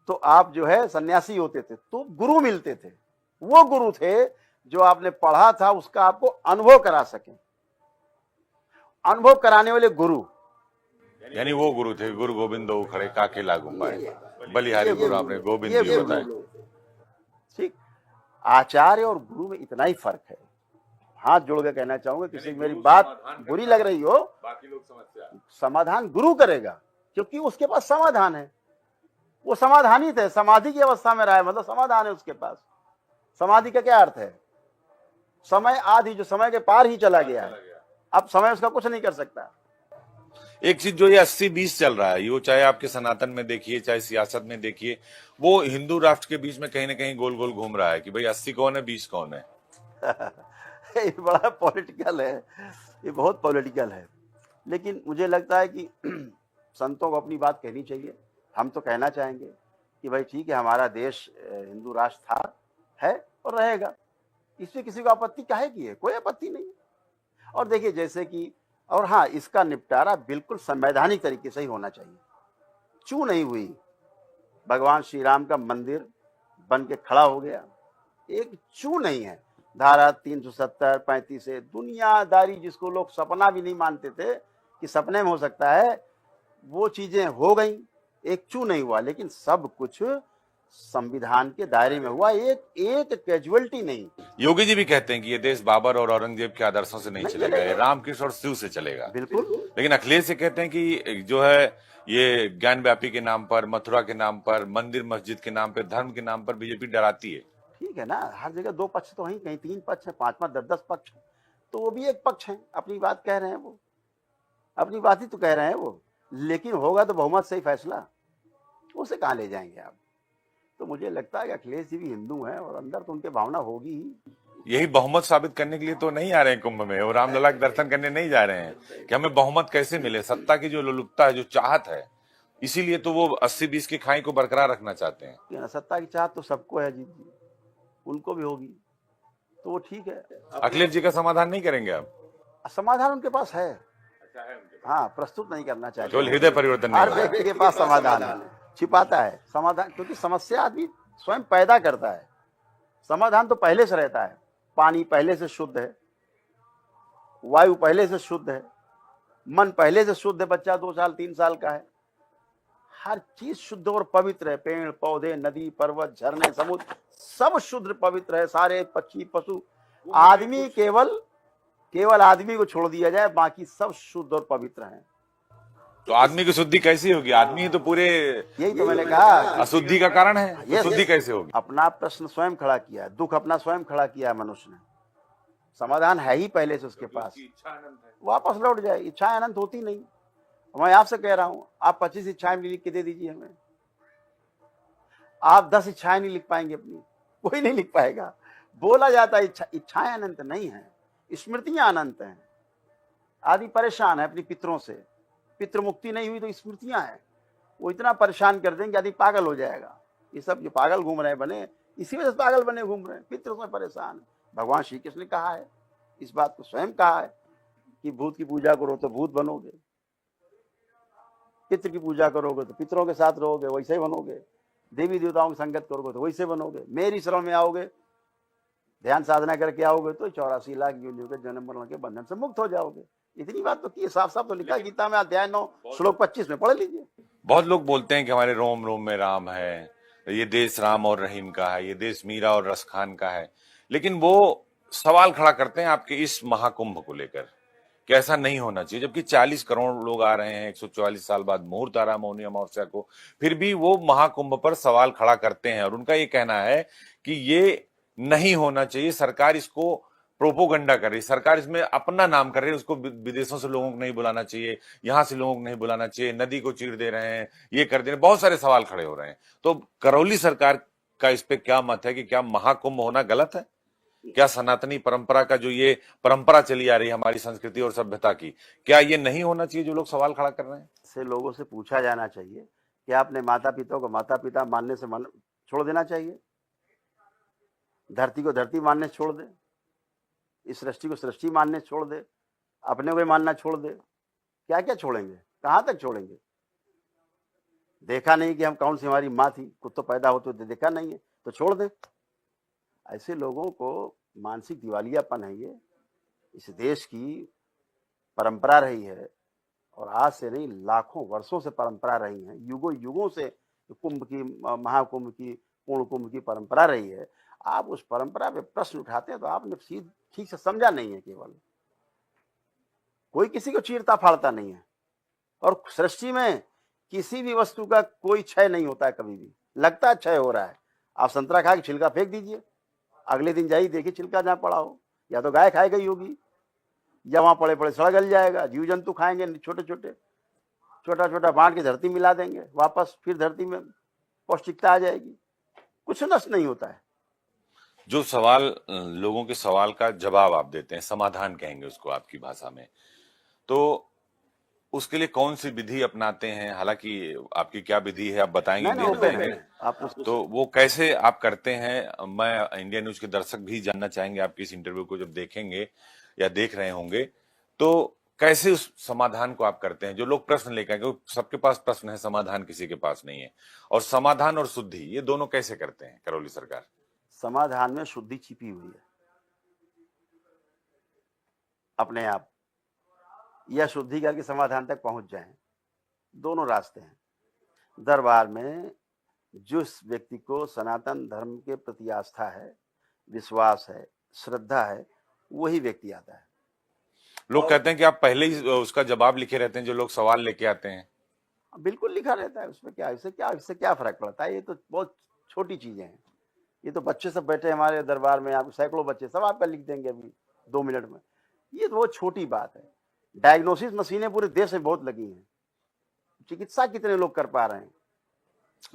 तो आप जो है सन्यासी होते थे, तो गुरु मिलते थे। वो गुरु थे जो आपने पढ़ा था उसका आपको अनुभव करा सके। अनुभव कराने वाले गुरु, यानी वो गुरु थे, गुरु गोविंद खड़े काके लागू पाए, बलिहारी गुरु आपने गोविंद जी बताए। ठीक, आचार्य और गुरु में इतना ही फर्क है। हाथ जोड़ के कहना चाहूंगा, किसी मेरी बात बुरी लग रही हो, बाकी लोग समस्या समाधान गुरु करेगा, क्योंकि उसके पास समाधान है। वो समाधानित है, समाधि की अवस्था में रहा है, मतलब समाधान है उसके पास। समाधि का क्या अर्थ है? समय आदि, जो समय के पार ही चला गया है, अब समय उसका कुछ नहीं कर सकता। एक चीज जो ये 80-20 चल रहा है, ये चाहे आपके सनातन में देखिए, चाहे सियासत में देखिए, वो हिंदू राष्ट्र के बीच में कहीं ना कहीं गोल गोल घूम रहा है कि भाई 80 कौन है, 20 कौन है। ये बड़ा पॉलिटिकल है, ये बहुत पॉलिटिकल है। लेकिन मुझे लगता है कि संतों को अपनी बात कहनी चाहिए। हम तो कहना चाहेंगे कि भाई ठीक है, हमारा देश हिंदू राष्ट्र था, है और रहेगा, इसमें किसी को आपत्ति काहे की है? कोई आपत्ति नहीं। और देखिए जैसे कि, और हाँ, इसका निपटारा बिल्कुल संवैधानिक तरीके से ही होना चाहिए। चू नहीं हुई। भगवान श्री राम का मंदिर बन के खड़ा हो गया, एक चू नहीं है। धारा 370 35 से दुनियादारी जिसको लोग सपना भी नहीं मानते थे कि सपने में हो सकता है, वो चीजें हो गई, एक चू नहीं हुआ। लेकिन सब कुछ संविधान के दायरे में हुआ, एक कैजुअलिटी नहीं। योगी जी भी कहते हैं कि ये देश बाबर और औरंगजेब के आदर्शों से नहीं चलेगा, ये रामकृष्ण और शिव से चलेगा। बिल्कुल। लेकिन अखिलेश से कहते हैं कि जो है ये ज्ञान व्यापी के नाम पर, मथुरा के नाम पर, मंदिर मस्जिद के नाम पर, धर्म के नाम पर बीजेपी डराती है। ठीक है ना, हर जगह दो पक्ष तो हैं, कहीं तीन पक्ष है, पांचवा 10 पक्ष है, तो वो भी एक पक्ष है, अपनी बात कह रहे हैं, वो अपनी बात ही तो कह रहे हैं वो। लेकिन होगा तो बहुमत से ही फैसला, उसे कहाँ ले जाएंगे आप। तो मुझे लगता है कि अखिलेश जी भी हिंदू हैं और अंदर तो उनके भावना होगी ही। यही बहुमत साबित करने के लिए तो नहीं आ रहे हैं कुंभ में, और रामलला के दर्शन करने नहीं जा रहे हैं कि हमें बहुमत कैसे मिले। सत्ता की जो लोलुपता है, जो चाहत है, इसीलिए तो वो 80-20 की खाई को बरकरार रखना चाहते हैं। सत्ता की चाहत तो सबको है जी, उनको भी होगी, तो वो ठीक है। अखिलेश जी का समाधान नहीं करेंगे आप? समाधान उनके पास है, हाँ, प्रस्तुत नहीं करना चाहिए। केवल हृदय परिवर्तन हर नहीं व्यक्ति के पास समाधान है, छिपाता है समाधान, क्योंकि समस्या आदमी स्वयं पैदा करता है। समाधान तो पहले से रहता है, पानी पहले से शुद्ध है, वायु पहले से शुद्ध है, मन पहले से शुद्ध है, बच्चा 2 साल 3 साल का है, हर चीज शुद्ध और पवित्र है। पेड़ पौधे, नदी पर्वत, झरने, समुद्र, सब शुद्ध पवित्र है, सारे पक्षी पशु। आदमी केवल आदमी को छोड़ दिया जाए, बाकी सब शुद्ध और पवित्र हैं। तो आदमी की शुद्धि कैसी होगी? आदमी तो पूरे, यही तो मैंने कहा, अशुद्धि का कारण है, तो शुद्धि कैसे होगी? अपना प्रश्न स्वयं खड़ा किया है, दुख अपना स्वयं खड़ा किया है मनुष्य ने, समाधान है ही पहले से उसके पास, वापस लौट जाए। इच्छाएं अनंत होती नहीं। मैं आपसे कह रहा हूं, आप 25 इच्छाएं लिख के दे दीजिए हमें, आप 10 इच्छाएं नहीं लिख पाएंगे अपनी, कोई नहीं लिख पाएगा। बोला जाता है इच्छाएं अनंत नहीं है, स्मृतियां अनंत हैं। आदमी परेशान है अपनी पितरों से, पितृ मुक्ति नहीं हुई तो स्मृतियां हैं, वो इतना परेशान कर देंगे आदमी पागल हो जाएगा। ये सब जो पागल घूम रहे बने, इसी वजह से पागल बने घूम रहे हैं, पितरों से परेशान है। भगवान श्री कृष्ण ने कहा है, इस बात को स्वयं कहा है कि भूत की पूजा करो तो भूत बनोगे, पितृ की पूजा करोगे तो पितरों के साथ रहोगे, वैसे ही बनोगे, देवी देवताओं की संगत करोगे तो वैसे बनोगे, मेरी शरण में आओगे, ध्यान साधना करके आओगे तो 84 लाख योनियों के जन्म मरण के बंधन से मुक्त हो जाओगे। इतनी बात तो की, साफ साफ तो लिखा है गीता में, अध्याय 9 श्लोक 25 में पढ़ लीजिए। बहुत लोग बोलते हैं कि हमारे रोम रोम में राम है, ये देश राम और रहीम का है, ये देश मीरा और रसखान का है। लेकिन वो सवाल खड़ा करते हैं आपके इस महाकुंभ को लेकर कि ऐसा नहीं होना चाहिए, जबकि 40 करोड़ लोग आ रहे हैं 144 साल बाद मुहूर्त आ रहा मौनी अमावस्या को, फिर भी वो महाकुंभ पर सवाल खड़ा करते हैं। और उनका ये कहना है कि ये नहीं होना चाहिए, सरकार इसको प्रोपोगंडा कर रही, सरकार इसमें अपना नाम कर रही है, उसको विदेशों से लोगों को नहीं बुलाना चाहिए, यहां से लोगों को नहीं बुलाना चाहिए, नदी को चीर दे रहे हैं, ये कर दे रहे हैं, बहुत सारे सवाल खड़े हो रहे हैं। तो करौली सरकार का इस पे क्या मत है कि क्या महाकुंभ होना गलत है? क्या सनातनी परंपरा का जो ये परंपरा चली आ रही है हमारी संस्कृति और सभ्यता की, क्या ये नहीं होना चाहिए जो लोग सवाल खड़ा कर रहे हैं? से लोगों से पूछा जाना चाहिए कि आपने माता पिता को माता पिता मानने से छोड़ देना चाहिए, धरती को धरती मानने छोड़ दे, इस सृष्टि को सृष्टि मानने छोड़ दे, अपने को मानना छोड़ दे। क्या क्या छोड़ेंगे, कहां तक छोड़ेंगे? देखा नहीं कि हम कौन सी हमारी माँ थी, खुद तो पैदा होते थे, देखा नहीं है तो छोड़ दे। ऐसे लोगों को मानसिक दिवालियापन है। ये इस देश की परंपरा रही है, और आज से नहीं, लाखों वर्षों से परंपरा रही है, युगों युगों से कुंभ की, महाकुंभ की, पूर्ण कुंभ की परंपरा रही है। आप उस परंपरा पे प्रश्न उठाते हैं तो आपने ठीक से समझा नहीं है। केवल कोई किसी को चीरता फाड़ता नहीं है, और सृष्टि में किसी भी वस्तु का कोई क्षय नहीं होता है, कभी भी लगता है क्षय हो रहा है। आप संतरा खा के छिलका फेंक दीजिए, अगले दिन जाइए देखिए छिलका जहां पड़ा हो, या तो गाय खाई गई होगी, या वहां पड़े पड़े सड़ गल जाएगा, जीव जंतु खाएंगे, छोटे छोटे छोटा छोटा बांट के धरती मिला देंगे, वापस फिर धरती में पौष्टिकता आ जाएगी, कुछ नष्ट नहीं होता है। जो सवाल, लोगों के सवाल का जवाब आप देते हैं, समाधान कहेंगे उसको आपकी भाषा में, तो उसके लिए कौन सी विधि अपनाते हैं? हालांकि आपकी क्या विधि है आप बताएंगे, तो वो कैसे आप करते हैं? मैं इंडिया न्यूज के दर्शक भी जानना चाहेंगे, आपके इस इंटरव्यू को जब देखेंगे या देख रहे होंगे, तो कैसे उस समाधान को आप करते हैं? जो लोग प्रश्न लेकर आए, क्योंकि सबके पास प्रश्न है, समाधान किसी के पास नहीं है। और समाधान और शुद्धि ये दोनों कैसे करते हैं करौली सरकार? समाधान में शुद्धि छिपी हुई है अपने आप, या शुद्धि करके समाधान तक पहुंच जाएं, दोनों रास्ते हैं। दरबार में जिस व्यक्ति को सनातन धर्म के प्रति आस्था है, विश्वास है, श्रद्धा है, वही व्यक्ति आता है। लोग कहते हैं कि आप पहले ही उसका जवाब लिखे रहते हैं जो लोग सवाल लेके आते हैं। बिल्कुल लिखा रहता है, उसमें क्या, इससे क्या फर्क पड़ता है? ये तो बहुत छोटी चीजें हैं। ये तो बच्चे सब बैठे हमारे दरबार में, आप सैकड़ों बच्चे सब आपका लिख देंगे अभी 2 मिनट में। ये तो बहुत छोटी बात है। डायग्नोसिस मशीनें पूरे देश में बहुत लगी हैं, चिकित्सा कितने लोग कर पा रहे हैं?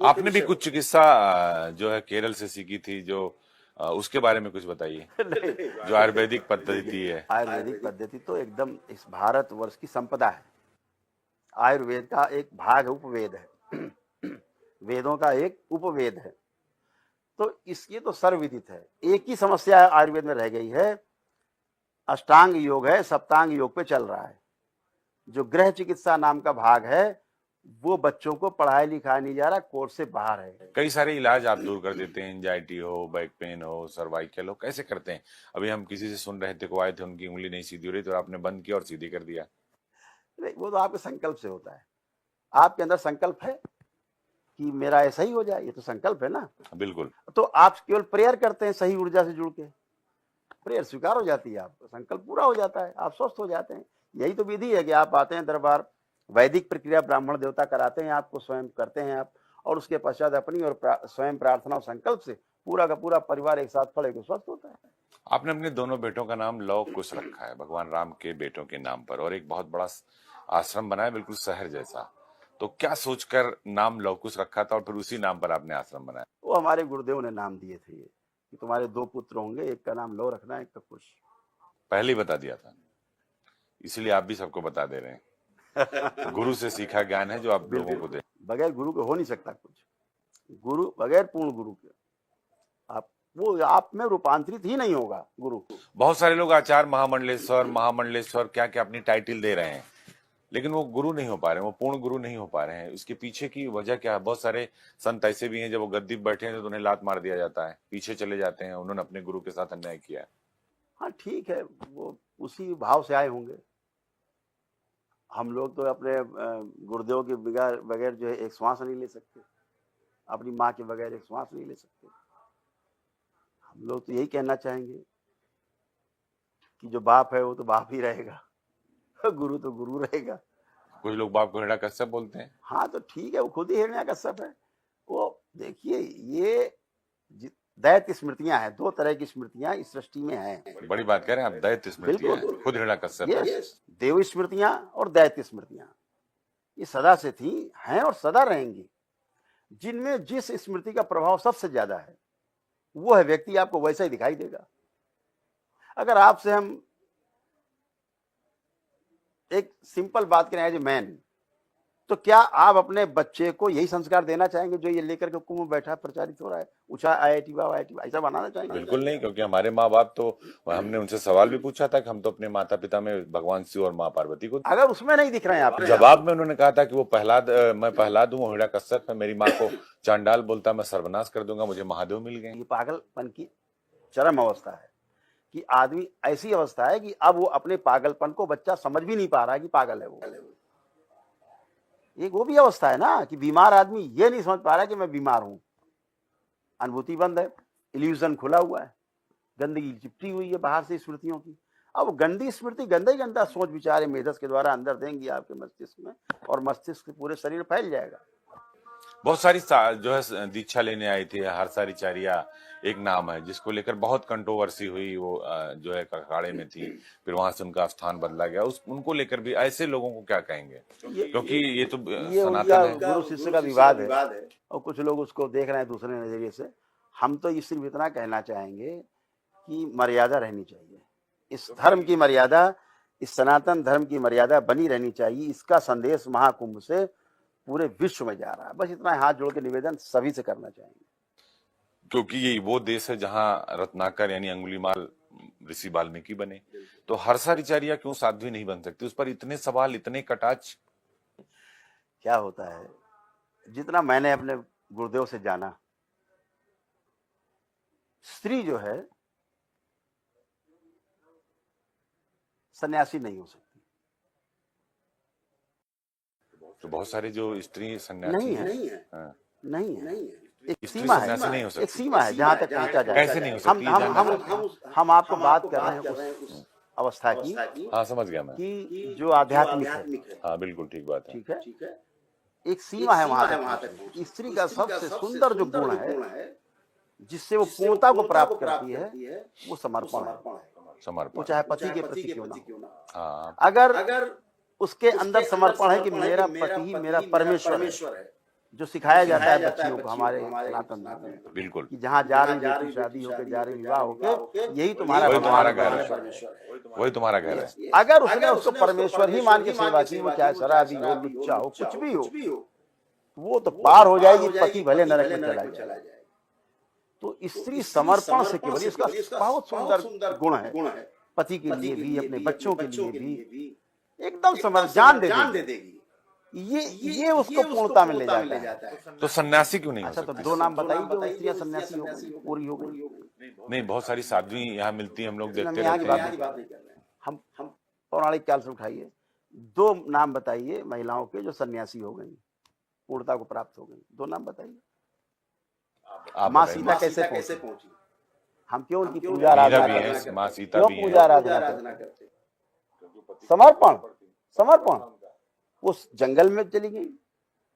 आपने भी कुछ चिकित्सा जो है केरल से सीखी थी, जो उसके बारे में कुछ बताइए। जो आयुर्वेदिक पद्धति है। आयुर्वेदिक पद्धति तो एकदम इस भारतवर्ष की संपदा है। आयुर्वेद का एक भाग उपवेद है वेदों का एक उपवेद है, तो इसकी तो सर्वविदित है। एक ही समस्या आयुर्वेद में रह गई है, अष्टांग योग है, सप्तांग योग पे चल रहा है। जो गृह चिकित्सा नाम का भाग है वो बच्चों को पढ़ाया लिखाया नहीं जा रहा, कोर्स से बाहर है। कई सारे इलाज आप दूर कर देते हैं, एंजाइटी हो, बैक पेन हो, सर्वाइकल हो, कैसे करते हैं? अभी हम किसी से सुन रहे थे को आए थे, उनकी उंगली नहीं सीधी हो रही, तो आपने बंद किया और सीधी कर दिया। वो तो आपके संकल्प से होता है। आपके अंदर संकल्प है कि मेरा ऐसा ही हो जाए, ये तो संकल्प है ना। बिल्कुल। तो आप केवल प्रेयर करते हैं सही ऊर्जा से जुड़ के, प्रेयर स्वीकार हो जाती है, आपका संकल्प पूरा हो जाता है, आप स्वस्थ हो जाते हैं। यही तो विधि है कि आप आते हैं दरबार, वैदिक प्रक्रिया ब्राह्मण देवता कराते हैं आपको, स्वयं करते हैं आप, और उसके पश्चात अपनी और स्वयं प्रार्थना और संकल्प से पूरा का पूरा परिवार एक साथ खड़े होकर स्वस्थ होता है। आपने अपने दोनों बेटों का नाम लव कुश रखा है, भगवान राम के बेटों के नाम पर, और एक बहुत बड़ा आश्रम बनाया बिल्कुल शहर जैसा। तो क्या सोचकर नाम लव कुश रखा था और फिर उसी नाम पर आपने आश्रम बनाया? वो हमारे गुरुदेव ने नाम दिए थे ये, कि तुम्हारे 2 पुत्र होंगे, एक का नाम लव रखना है, एक का कुश। पहले ही बता दिया था, इसलिए आप भी सबको बता दे रहे हैं। तो गुरु से सीखा ज्ञान है जो आप लोगों को दे। बगैर गुरु के हो नहीं सकता कुछ। गुरु बगैर पूर्ण गुरु के वो आप में रूपांतरित ही नहीं होगा गुरु। बहुत सारे लोग आचार्य, महामंडलेश्वर क्या क्या अपनी टाइटल दे रहे हैं, लेकिन वो गुरु नहीं हो पा रहे हैं, वो पूर्ण गुरु नहीं हो पा रहे हैं। उसके पीछे की वजह क्या है? बहुत सारे संत ऐसे भी हैं जब वो गद्दी पर बैठे हैं तो उन्हें लात मार दिया जाता है, पीछे चले जाते हैं, उन्होंने अपने गुरु के साथ अन्याय किया है। हाँ ठीक है, वो उसी भाव से आए होंगे। हम लोग तो अपने गुरुदेव के बगैर जो है एक श्वास नहीं ले सकते, अपनी माँ के बगैर एक श्वास नहीं ले सकते। हम लोग तो यही कहना चाहेंगे कि जो बाप है वो तो बाप ही रहेगा, गुरु तो गुरु रहेगा। कुछ लोग बाप को हिरण्यकश्यप बोलते हैं। हाँ तो ठीक है, वो खुद ही हिरण्यकश्यप है। वो देखिए, ये दैत्य स्मृतियां हैं, 2 तरह की स्मृतियां इस सृष्टि में हैं। बड़ी बात कह रहे हैं आप, दैत्य स्मृति है, खुद हिरण्यकश्यप है। देव स्मृतियां और दैत्य स्मृतियां ये सदा से थी, हैं और सदा रहेंगी। जिनमें जिस स्मृति का प्रभाव सबसे ज्यादा है वो है व्यक्ति आपको वैसा ही दिखाई देगा। अगर आपसे हम एक सिंपल बात करें एज ए मैन, तो क्या आप अपने बच्चे को यही संस्कार देना चाहेंगे जो ये लेकर के कुंभ में बैठा प्रचारित हो रहा है, ऊंचा IIT बाबा IIT ऐसा बनाना चाहेंगे? बिल्कुल नहीं, क्योंकि हमारे माँ बाप तो, हमने उनसे सवाल भी पूछा था कि हम तो अपने माता पिता में भगवान शिव और माँ पार्वती को, अगर उसमें नहीं दिख रहे हैं आप, जवाब में उन्होंने कहा था कि वो प्रहलाद, मैं प्रहलाद हूँ, वो हिरण्यकश्यप है, मेरी माँ को चांडाल बोलता, मैं सर्वनाश कर दूंगा, मुझे महादेव मिल गए। ये पागलपन की चरम अवस्था है कि आदमी, ऐसी अवस्था है कि अब वो अपने पागलपन को बच्चा समझ भी नहीं पा रहा है कि पागल है वो। एक वो भी अवस्था है ना कि बीमार आदमी ये नहीं समझ पा रहा कि मैं बीमार हूं, अनुभूति बंद है, इल्यूजन खुला हुआ है, गंदगी चिपटी हुई है बाहर से स्मृतियों की। अब गंदी स्मृति, गंदा ही गंदा सोच विचार मेधस के द्वारा अंदर देंगी आपके मस्तिष्क में, और मस्तिष्क पूरे शरीर फैल जाएगा। बहुत सारी जो है दीक्षा लेने आई थी, हरसारिचार्या एक नाम है जिसको लेकर बहुत कंट्रोवर्सी हुई, वो जो है अखाड़े में थी, फिर वहां से उनका स्थान बदला गया। उनको लेकर भी ऐसे लोगों को क्या कहेंगे? क्योंकि ये तो सनातन है, गुरु शिष्य का विवाद है और कुछ लोग उसको देख रहे हैं दूसरे नजरिए से। हम तो सिर्फ इतना कहना चाहेंगे कि मर्यादा रहनी चाहिए, इस धर्म की मर्यादा, इस सनातन धर्म की मर्यादा बनी रहनी चाहिए। इसका संदेश महाकुंभ से पूरे विश्व में जा रहा है, बस इतना हाथ जोड़ के निवेदन सभी से करना चाहेंगे। क्योंकि ये वो देश है जहां रत्नाकर यानी अंगुलीमाल ऋषि वाल्मीकि बने, तो हर्षारिचार्या क्यों साध्वी नहीं बन सकती? उस पर इतने सवाल, इतने कटाक्ष। क्या होता है, जितना मैंने अपने गुरुदेव से जाना, स्त्री जो है सन्यासी नहीं हो सकती। तो बहुत सारे जो स्त्री सन्यासी नहीं है, हाँ। नहीं है, एक स्त्री सीमा है, सन्यासी नहीं हो एक सकती। सीमा है जहां तक पहुंचा जाए। कैसे नहीं हो सकती? हम आपको बात कर रहे हैं उस अवस्था की। हाँ, समझ गया मैं कि जो आध्यात्मिक है। हाँ, बिल्कुल ठीक बात है। ठीक है, एक सीमा है वहां तक। स्त्री का सबसे सुंदर जो गुण है जिससे वो पूर्णता को प्राप्त करती है, वो समर्पण है। समर्पण, वो चाहे पति के प्रति क्यों ना हो। हाँ, अगर उसके अंदर समर्पण है कि मेरा पति ही मेरा परमेश्वर है, जो सिखाया जाता है बच्चियों को हमारे सनातन धर्म में, बिल्कुल, कि जहाँ जा रही बेटी शादी होके जा रही विवाह होके, यही तुम्हारा वही तुम्हारा घर परमेश्वर है, वही तुम्हारा घर है। अगर उसने उसको परमेश्वर ही मान के सेवा की, वो चाहे शराबी हो, लुच्चा हो, कुछ भी हो, वो तो पार हो जाएगी, पति भले नरक में चला जाए। तो स्त्री समर्पण से केवल, इसका बहुत सुंदर गुण है, पति के लिए भी, अपने बच्चों के लिए भी एकदम समर्पण जान दे देगी। ये उसको पूर्णता में ले जाता है। तो सन्यासी क्यों नहीं हो अच्छा, तो सकती? 2 नाम बताइए जो स्त्रियां सन्यासी हो गई, पूरी हो गई। नहीं, बहुत सारी साध्वी यहाँ मिलती हैं, हम लोग देखते यहाँ की बात रहते नहीं हैं। कर रहे हैं। हम पौराणिक काल से उठाइए, 2 नाम बताइए महिलाओं के जो सन्यासी हो गई, पूर्णता को प्राप्त हो गई। 2 नाम बताइए। आप माँ बताइए। सीता कैसे पहुंची? हम क्यों उनकी पूजा मीरा आराधना भी करते? है, माँ सीता क्यों भी पूजा है। आराधना करते? समर्पण। उस जंगल में चली गई,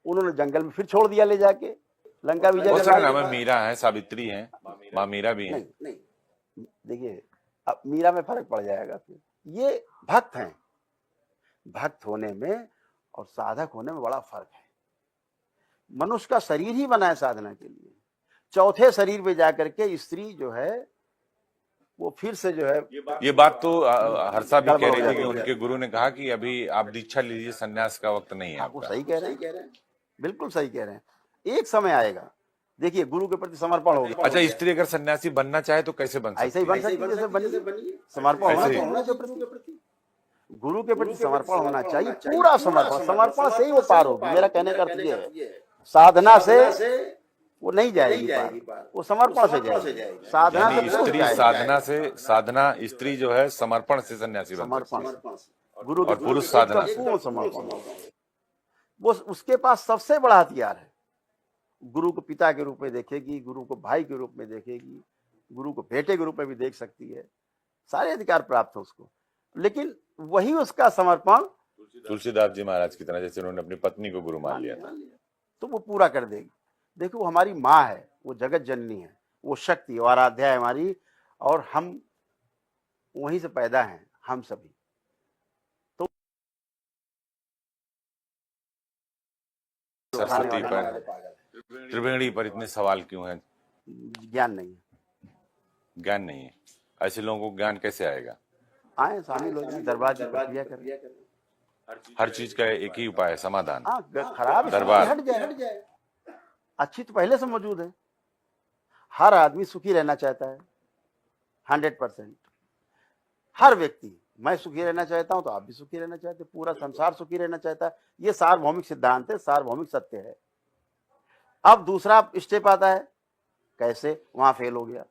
उन्होंने जंगल में फिर छोड़ दिया ले जाके, लंका विजय बहुत के सारे बाद। नाम है, मीरा है, सावित्री है, माँ मीरा भी है। नहीं, देखिए अब मीरा में फर्क पड़ जाएगा। फिर ये भक्त हैं, भक्त होने में और साधक होने में बड़ा फर्क है। मनुष्य का शरीर ही बना है साधना के लिए, चौथे शरीर पे जाकर के स्त्री जो है वो फिर से जो है। ये बात तो हर्षा भी कह रही थी कि उनके गुरु ने कहा कि अभी आप दीक्षा लीजिए, सन्यास का वक्त नहीं है वो आपका। सही कह रहे हैं, बिल्कुल सही कह रहे हैं। एक समय आएगा, देखिए गुरु के प्रति समर्पण होगा। अच्छा, स्त्री अगर सन्यासी बनना चाहे तो कैसे बन सकती ऐसे ही बन सकती है जैसे बनी। समर्पण होना चाहिए गुरु के प्रति समर्पण होना चाहिए, पूरा समर्पण से ही वो पार होगी। मेरा कहने का अर्थ ये है, साधना से वो नहीं जाएगी पार, वो समर्पण से जाएगी। साधना यानी से स्त्री साधना स्त्री जो है समर्पण से सन्यासी बन सकती है। गुरु और पुरुष साधना से। पूर्ण समर्पण, वो उसके पास सबसे बड़ा हथियार है। गुरु को पिता के रूप में देखेगी, गुरु को भाई के रूप में देखेगी, गुरु को बेटे के रूप में भी देख सकती है, सारे अधिकार प्राप्त है उसको। लेकिन वही उसका समर्पण तुलसीदास जी महाराज की तरह, जैसे उन्होंने अपनी पत्नी को गुरु मान लिया था, तो वो पूरा कर देगी। देखो वो हमारी माँ है, वो जगत जननी है, वो शक्ति और आराध्या है हमारी, और हम वहीं से पैदा हैं हम सभी। तो सरस्वती पर, त्रिवेणी पर इतने सवाल क्यों हैं? ज्ञान नहीं है। ज्ञान नहीं है। ऐसे लोगों को ज्ञान कैसे आएगा? आए शामिल हो जाए, दरबार की प्रक्रिया करें। हर चीज का एक ही उपाय है, समाधान। खराब दरबार हट जाए, अच्छी तो पहले से मौजूद है। हर आदमी सुखी रहना चाहता है, 100%। हर व्यक्ति, मैं सुखी रहना चाहता हूं तो आप भी सुखी रहना चाहते, पूरा संसार सुखी रहना चाहता है। ये सार्वभौमिक सिद्धांत है, सार्वभौमिक सत्य है। अब दूसरा स्टेप आता है, कैसे? वहां फेल हो गया।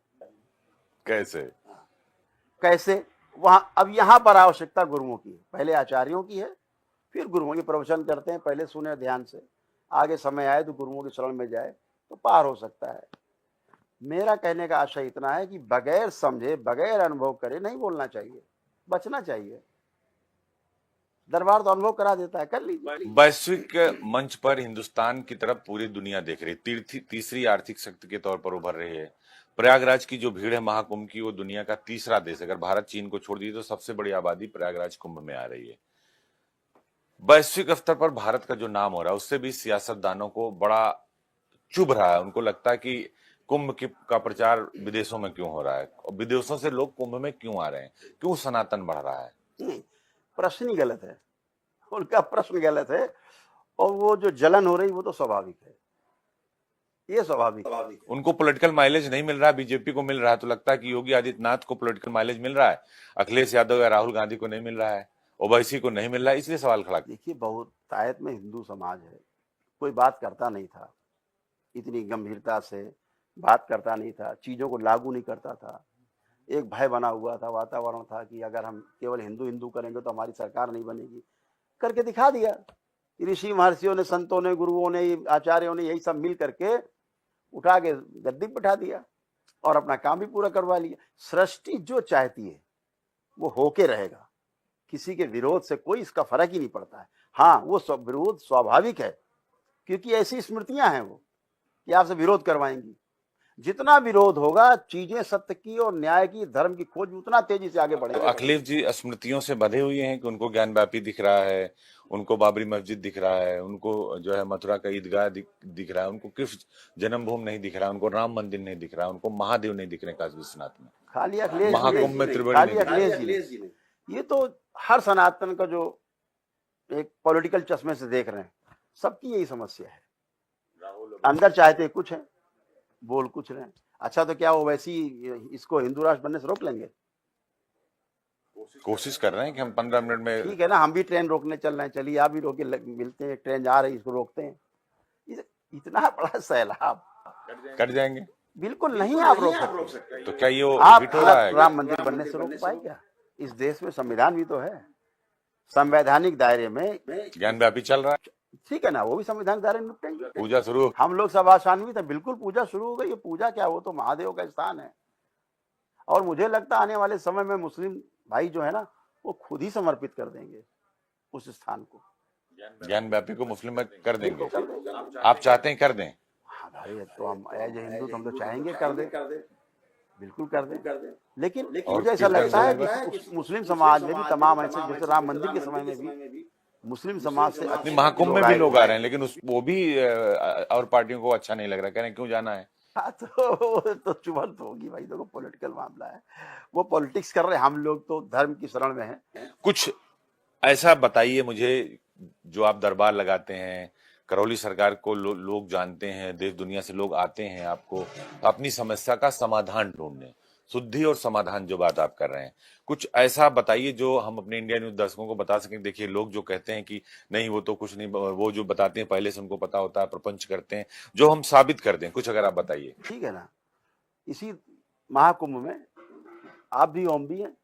कैसे? वहां अब यहां पर आवश्यकता गुरुओं की है, पहले आचार्यों की है, फिर गुरुओं के प्रवचन करते हैं, पहले सुने ध्यान से, आगे समय आए तो गुरुओं के शरण में जाए तो पार हो सकता है। मेरा कहने का आशय इतना है कि बगैर समझे, बगैर अनुभव करे नहीं बोलना चाहिए, बचना चाहिए। दरबार तो अनुभव करा देता है, कर लीजिए। वैश्विक मंच पर हिंदुस्तान की तरफ पूरी दुनिया देख रही, तीसरी आर्थिक शक्ति के तौर पर उभर रही है। प्रयागराज की जो भीड़ है महाकुंभ की, वो दुनिया का तीसरा देश, अगर भारत चीन को छोड़ दिए तो सबसे बड़ी आबादी प्रयागराज कुंभ में आ रही है। वैश्विक स्तर पर भारत का जो नाम हो रहा है, उससे भी सियासतदानों को बड़ा चुभ रहा है। उनको लगता है कि कुंभ का प्रचार विदेशों में क्यों हो रहा है, और विदेशों से लोग कुंभ में क्यों आ रहे हैं, क्यों सनातन बढ़ रहा है? नहीं, प्रश्न ही गलत है, उनका प्रश्न गलत है। और वो जो जलन हो रही वो तो स्वाभाविक है। ये स्वाभाविक है। उनको पॉलिटिकल माइलेज नहीं मिल रहा है, बीजेपी को मिल रहा है, तो लगता है कि योगी आदित्यनाथ को पॉलिटिकल माइलेज मिल रहा है, अखिलेश यादव या राहुल गांधी को नहीं मिल रहा है, ओवैसी को नहीं मिल रहा है, इसलिए सवाल खड़ा। देखिए, बहुतायत में हिंदू समाज है, कोई बात करता नहीं था, इतनी गंभीरता से बात करता नहीं था, चीजों को लागू नहीं करता था। एक भय बना हुआ था, वातावरण था कि अगर हम केवल हिंदू हिंदू करेंगे तो हमारी सरकार नहीं बनेगी। करके दिखा दिया। ऋषि महर्षियों ने, संतों ने, गुरुओं ने, आचार्यों ने, यही सब मिल करके उठा के गद्दी पे बैठा दिया और अपना काम भी पूरा करवा लिया। सृष्टि जो चाहती है वो होके रहेगा, किसी के विरोध से कोई इसका फर्क ही नहीं पड़ता है। हाँ, वो विरोध स्वाभाविक है, क्योंकि ऐसी स्मृतियां हैं वो कि आपसे विरोध करवाएंगी। जितना विरोध होगा, चीजें सत्य की और न्याय की, धर्म की खोज उतना तेजी से आगे तो बढ़ेगी। अखिलेश जी स्मृतियों से बंधे हुए हैं कि उनको ज्ञान व्यापी दिख रहा है, उनको बाबरी मस्जिद दिख रहा है, उनको जो है मथुरा का ईदगाह दिख रहा है, उनको कृष्ण जन्मभूमि नहीं दिख रहा, उनको राम मंदिर नहीं दिख रहा, उनको महादेव नहीं दिख रहे काशी विश्वनाथ में, खाली अखिलेश महाकुंभ में त्रिवेणी खाली नहीं दिख रहे। अखिलेश जी ने, ये तो हर सनातन का जो एक पॉलिटिकल चश्मे से देख रहे हैं, सबकी यही समस्या है। अंदर चाहते कुछ है, बोल कुछ रहे हैं। अच्छा, तो क्या वो वैसी इसको हिंदू राष्ट्र बनने से रोक लेंगे? कोशिश कर रहे हैं कि हम 15 मिनट में, ठीक है ना, हम भी ट्रेन रोकने चल रहे हैं, चलिए आप भी रोके, मिलते हैं, ट्रेन जा रही है, इसको रोकते हैं। इतना बड़ा सैलाब कर जाएंगे। बिल्कुल नहीं आप रोक सकते। तो क्या ये आप हिट हो रहा है? राम मंदिर बनने से रोक पाएगा? इस देश में संविधान भी तो है, संवैधानिक दायरे में ज्ञान व्यापी चल रहा है, ठीक है ना, वो भी संविधान दायरे में निपटेंगे। पूजा शुरू, हम लोग सब आशान्वित है, बिल्कुल पूजा शुरू हो गई। ये पूजा क्या, वो तो महादेव का स्थान है। और मुझे लगता है आने वाले समय में मुस्लिम भाई जो है ना, वो खुद ही समर्पित कर देंगे उस स्थान को। ज्ञान व्यापी को मुस्लिम में कर देंगे। आप चाहते हैं कर दें? हाँ भाई, तो हम एज ए हिंदू हम तो चाहेंगे कर दें, बिल्कुल कर दें। लेकिन मुझे ऐसा लगता है कि मुस्लिम समाज में भी तमाम ऐसे, जैसे राम मंदिर के समय में भी मुस्लिम समाज से अपनी महाकुंभ में भी लोग आ रहे हैं, लेकिन वो भी और पार्टियों को अच्छा नहीं लग रहा, कह रहे हैं क्यों जाना है। हाँ, तो चुभन तो होगी भाई, देखो पॉलिटिकल मामला है, वो पॉलिटिक्स कर रहे हैं, हम लोग तो धर्म की शरण में हैं। कुछ ऐसा बताइए मुझे, जो आप दरबार लगाते हैं, करौली सरकार को लोग जानते हैं, देश दुनिया से लोग आते हैं आपको अपनी समस्या का समाधान ढूंढने, शुद्धि और समाधान जो बात आप कर रहे हैं, कुछ ऐसा बताइए जो हम अपने इंडिया न्यूज दर्शकों को बता सकें। देखिए, लोग जो कहते हैं कि नहीं वो तो कुछ नहीं, वो जो बताते हैं पहले से उनको पता होता है, प्रपंच करते हैं, जो हम साबित कर दें, कुछ अगर आप बताइए। ठीक है ना, इसी महाकुंभ में आप भी ओम भी हैं,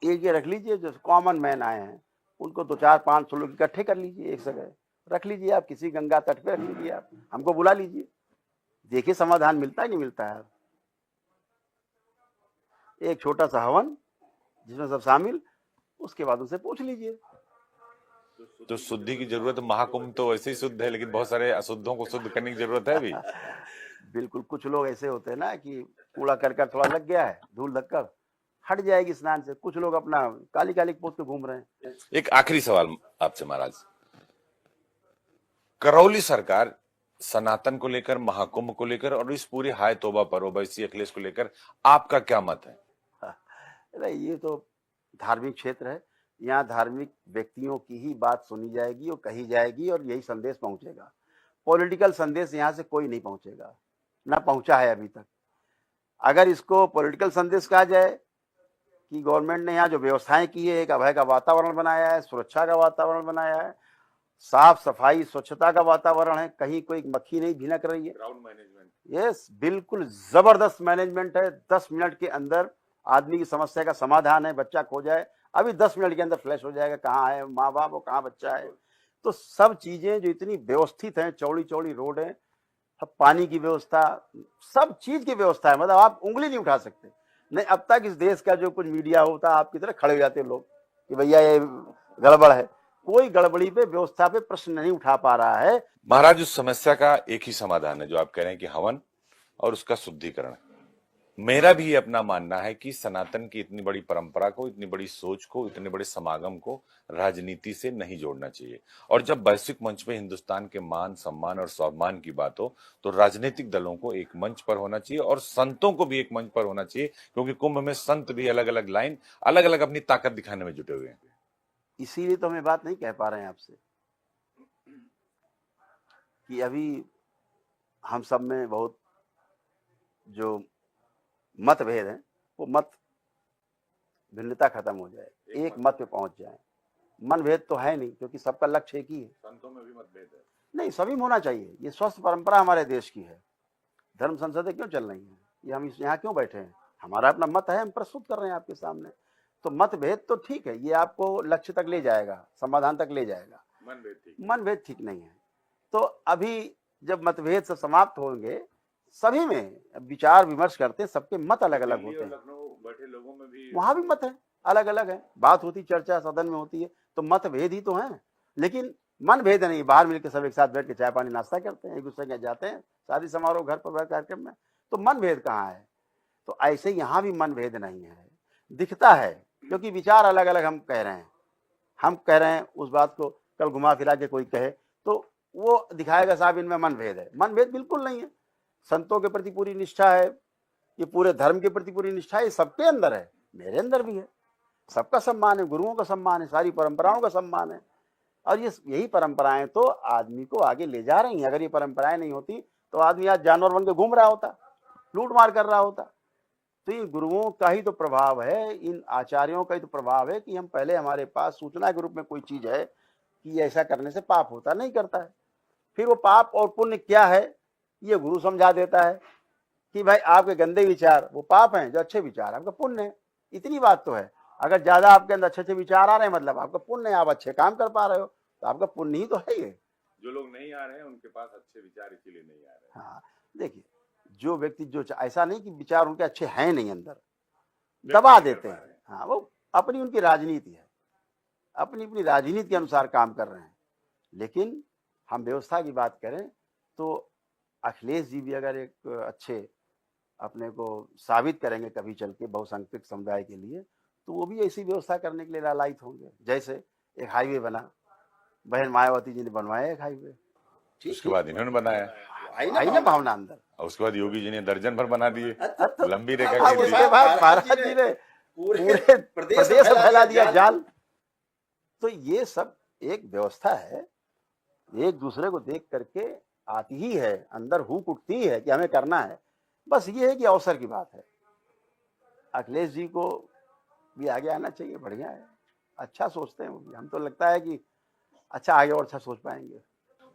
ये रख लीजिए, जो कॉमन मैन आए हैं उनको 2-4-500 लोग इकट्ठे कर लीजिए, एक जगह रख लीजिए, आप किसी गंगा तट पे रख लीजिए, आप हमको बुला लीजिए, देखिए समाधान मिलता है नहीं मिलता है। एक छोटा सा हवन जिसमें सब शामिल, उसके बाद उनसे पूछ लीजिए। तो शुद्धि की जरूरत, महाकुंभ तो वैसे ही शुद्ध है, लेकिन बहुत सारे अशुद्धों को शुद्ध करने की जरूरत है अभी। बिल्कुल, कुछ लोग ऐसे होते हैं ना कि कूड़ा करकट थोड़ा लग गया है, धूल धक्कर हट जाएगी स्नान से, कुछ लोग अपना काली काली पोत के घूम रहे हैं। एक आखिरी सवाल आपसे महाराज, करौली सरकार सनातन को लेकर, महाकुंभ को लेकर और इस पूरी हाय तौबा पर ओवैसी अखिलेश को लेकर आपका क्या मत है? अरे ये तो धार्मिक क्षेत्र है, यहाँ धार्मिक व्यक्तियों की ही बात सुनी जाएगी और कही जाएगी और यही संदेश पहुंचेगा। पॉलिटिकल संदेश यहाँ से कोई नहीं पहुंचेगा, ना पहुंचा है अभी तक। अगर इसको पॉलिटिकल संदेश कहा जाए कि गवर्नमेंट ने यहाँ जो व्यवस्थाएं की है, एक अभय का वातावरण बनाया है, सुरक्षा का वातावरण बनाया है, साफ सफाई स्वच्छता का वातावरण है, कहीं कोई मक्खी नहीं भिनक रही है, क्राउड मैनेजमेंट, यस, बिल्कुल जबरदस्त मैनेजमेंट है। 10 मिनट के अंदर आदमी की समस्या का समाधान है, बच्चा खो जाए अभी 10 मिनट के अंदर फ्लैश हो जाएगा, कहाँ है माँ बाप और कहाँ बच्चा है। तो सब चीजें जो इतनी व्यवस्थित हैं, चौड़ी चौड़ी रोड है, पानी की व्यवस्था, सब चीज की व्यवस्था है, मतलब आप उंगली नहीं उठा सकते। नहीं, अब तक इस देश का जो कुछ मीडिया होता आपकी तरह खड़े हो जाते लोग कि भैया ये गड़बड़ है, कोई गड़बड़ी पे, व्यवस्था पे प्रश्न नहीं उठा पा रहा है। महाराज, उस समस्या का एक ही समाधान है जो आप कह रहे हैं कि हवन और उसका शुद्धिकरण। मेरा भी अपना मानना है कि सनातन की इतनी बड़ी परंपरा को, इतनी बड़ी सोच को, इतने बड़े समागम को राजनीति से नहीं जोड़ना चाहिए। और जब वैश्विक मंच पे हिंदुस्तान के मान, सम्मान और स्वाभिमान की बात हो, तो राजनीतिक दलों को एक मंच पर होना चाहिए और संतों को भी एक मंच पर होना चाहिए, क्योंकि कुंभ में संत भी अलग अलग लाइन, अलग अलग अपनी ताकत दिखाने में जुटे हुए हैं। इसीलिए तो हम ये बात नहीं कह पा रहे हैं आपसे कि अभी हम सब में बहुत जो मतभेद हैं वो मत भिन्नता खत्म हो जाए, एक मत पे पहुंच जाए। मनभेद तो है नहीं, क्योंकि सबका लक्ष्य एक ही है। संतों में भी मतभेद है। नहीं, सभी में होना चाहिए। ये स्वस्थ परंपरा हमारे देश की है। धर्म संसदें क्यों चल रही हैं? ये हम यहाँ क्यों बैठे हैं? हमारा अपना मत है, हम प्रस्तुत कर रहे हैं आपके सामने। तो मतभेद तो ठीक है, ये आपको लक्ष्य तक ले जाएगा, समाधान तक ले जाएगा। मनभेद ठीक नहीं है। तो अभी जब मतभेद से समाप्त होंगे, सभी में विचार विमर्श करते हैं, सबके मत अलग अलग होते हैं। लखनऊ बैठे लोगों में भी वहां भी मत है, अलग अलग है, बात होती, चर्चा सदन में होती है, तो मतभेद ही तो है। लेकिन मन भेद नहीं, बाहर मिलकर सब एक साथ बैठ के चाय पानी नाश्ता करते हैं, एक दूसरे के जाते हैं शादी समारोह, घर पर कार्यक्रम में, तो मन भेद कहाँ है? तो ऐसे यहाँ भी मन भेद नहीं है, दिखता है, क्योंकि विचार अलग अलग हम कह रहे हैं उस बात को कल घुमा फिरा के कोई कहे तो वो दिखाएगा साहब इनमें मन भेद है। मन भेद बिल्कुल नहीं है। संतों के प्रति पूरी निष्ठा है, ये पूरे धर्म के प्रति पूरी निष्ठा है, सबके अंदर है, मेरे अंदर भी है। सबका सम्मान है, गुरुओं का सम्मान है, सारी परंपराओं का सम्मान है। और ये यही परंपराएं तो आदमी को आगे ले जा रही हैं। अगर ये परंपराएं नहीं होती तो आदमी आज जानवर बन के घूम रहा होता, लूट मार कर रहा होता। तो इन गुरुओं का ही तो प्रभाव है, इन आचार्यों का ही तो प्रभाव है कि हम पहले, हमारे पास सूचना के रूप में कोई चीज है कि ऐसा करने से पाप होता, नहीं करता है। फिर वो पाप और पुण्य क्या है ये गुरु समझा देता है कि भाई आपके गंदे विचार वो पाप हैं, जो अच्छे विचार आपका पुण्य है। इतनी बात तो है। अगर ज्यादा आपके अंदर अच्छे अच्छे विचार आ रहे हैं मतलब आपका पुण्य है, आप अच्छे काम कर पा रहे हो, तो आपका पुण्य ही तो है ये। जो लोग नहीं आ रहे हैं उनके पास अच्छे विचार इसीलिए नहीं आ रहे हैं। हाँ, देखिए, जो व्यक्ति जो ऐसा नहीं कि विचार उनके अच्छे हैं नहीं, अंदर दबा देते हैं। हाँ, वो अपनी उनकी राजनीति है, अपनी अपनी राजनीति के अनुसार काम कर रहे हैं। लेकिन हम व्यवस्था की बात करें तो अखिलेश जी भी अगर एक अच्छे अपने को साबित करेंगे कभी चल के बहुसंख्यक समुदाय के लिए, तो वो भी ऐसी व्यवस्था करने के लिए लालायित होंगे। जैसे एक हाईवे बना, बहन मायावती जी ने बनवाया एक हाईवे, उसके बाद इन्होंने बनाया, आई ना भावना अंदर। और उसके बाद योगी जी ने दर्जन भर बना दिए, लंबी रेखा अब खींच दी। उसके बाद महाराज जी ने पूरे प्रदेश में फैला दिया जाल। तो ये सब एक व्यवस्था है, एक दूसरे को देख करके आती ही है, अंदर हुक उठती है कि हमें करना है। बस ये है कि अवसर की बात है। अखिलेश जी को भी आगे आना चाहिए, बढ़िया है, अच्छा सोचते हैं वो भी। हम तो लगता है कि अच्छा आगे और अच्छा सोच पाएंगे।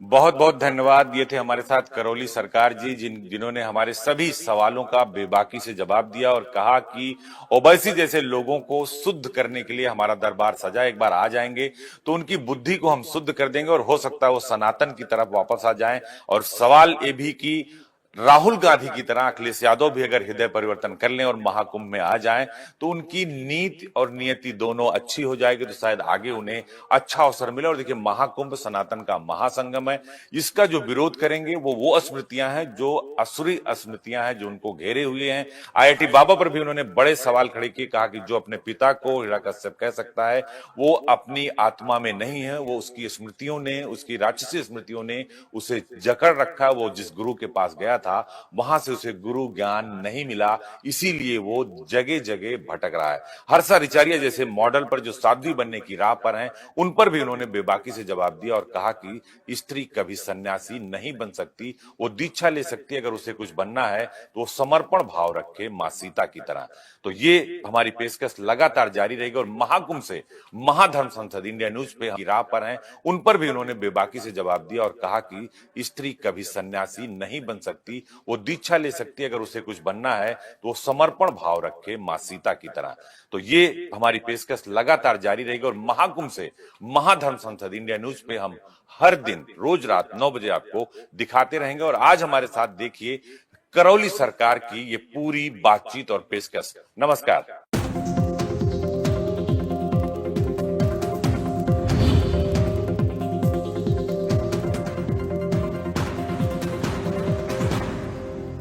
बहुत बहुत धन्यवाद। ये थे हमारे साथ करौली सरकार जी, जिन्होंने हमारे सभी सवालों का बेबाकी से जवाब दिया और कहा कि ओवैसी जैसे लोगों को शुद्ध करने के लिए हमारा दरबार सजा। एक बार आ जाएंगे तो उनकी बुद्धि को हम शुद्ध कर देंगे और हो सकता है वो सनातन की तरफ वापस आ जाएं। और सवाल ये भी कि राहुल गांधी की तरह अखिलेश यादव भी अगर हृदय परिवर्तन कर लें और महाकुंभ में आ जाएं तो उनकी नीति और नियति दोनों अच्छी हो जाएगी, तो शायद आगे उन्हें अच्छा अवसर मिले। और देखिए, महाकुंभ सनातन का महासंगम है। इसका जो विरोध करेंगे वो स्मृतियां हैं, जो असुरी स्मृतियां हैं, जो उनको घेरे हुए हैं। IIT बाबा पर भी उन्होंने बड़े सवाल खड़े किए, कहा कि जो अपने पिता को हिरण्यकश्यप कह सकता है वो अपनी आत्मा में नहीं है, वो उसकी स्मृतियों ने, उसकी राक्षसी स्मृतियों ने उसे जकड़ रखा। वो जिस गुरु के पास गया था वहां से उसे गुरु ज्ञान नहीं मिला, इसीलिए वो जगह जगह भटक रहा है। हर्षा रिचारिया जैसे मॉडल पर जो साध्वी बनने की राह पर हैं, उन पर भी उन्होंने बेबाकी से जवाब दिया और कहा कि स्त्री कभी सन्यासी नहीं बन सकती, वो दीक्षा ले सकती है। अगर उसे कुछ बनना है तो वो समर्पण भाव रखे मां सीता की तरह। तो ये हमारी पेशकश लगातार जारी रहेगी और महाकुंभ से महाधर्म संसद इंडिया न्यूज पे राह पर हैं, उन पर भी उन्होंने बेबाकी से जवाब दिया और कहा कि स्त्री कभी सन्यासी नहीं बन सकती, वो दीक्षा ले सकती है। अगर उसे कुछ बनना है तो वो समर्पण भाव रखे मां सीता की तरह। तो ये हमारी पेशकश लगातार जारी रहेगी और महाकुंभ से महाधर्म संसद इंडिया न्यूज पे हम हर दिन रोज रात 9 बजे आपको दिखाते रहेंगे। और आज हमारे साथ देखिए करौली सरकार की ये पूरी बातचीत और पेशकश। नमस्कार।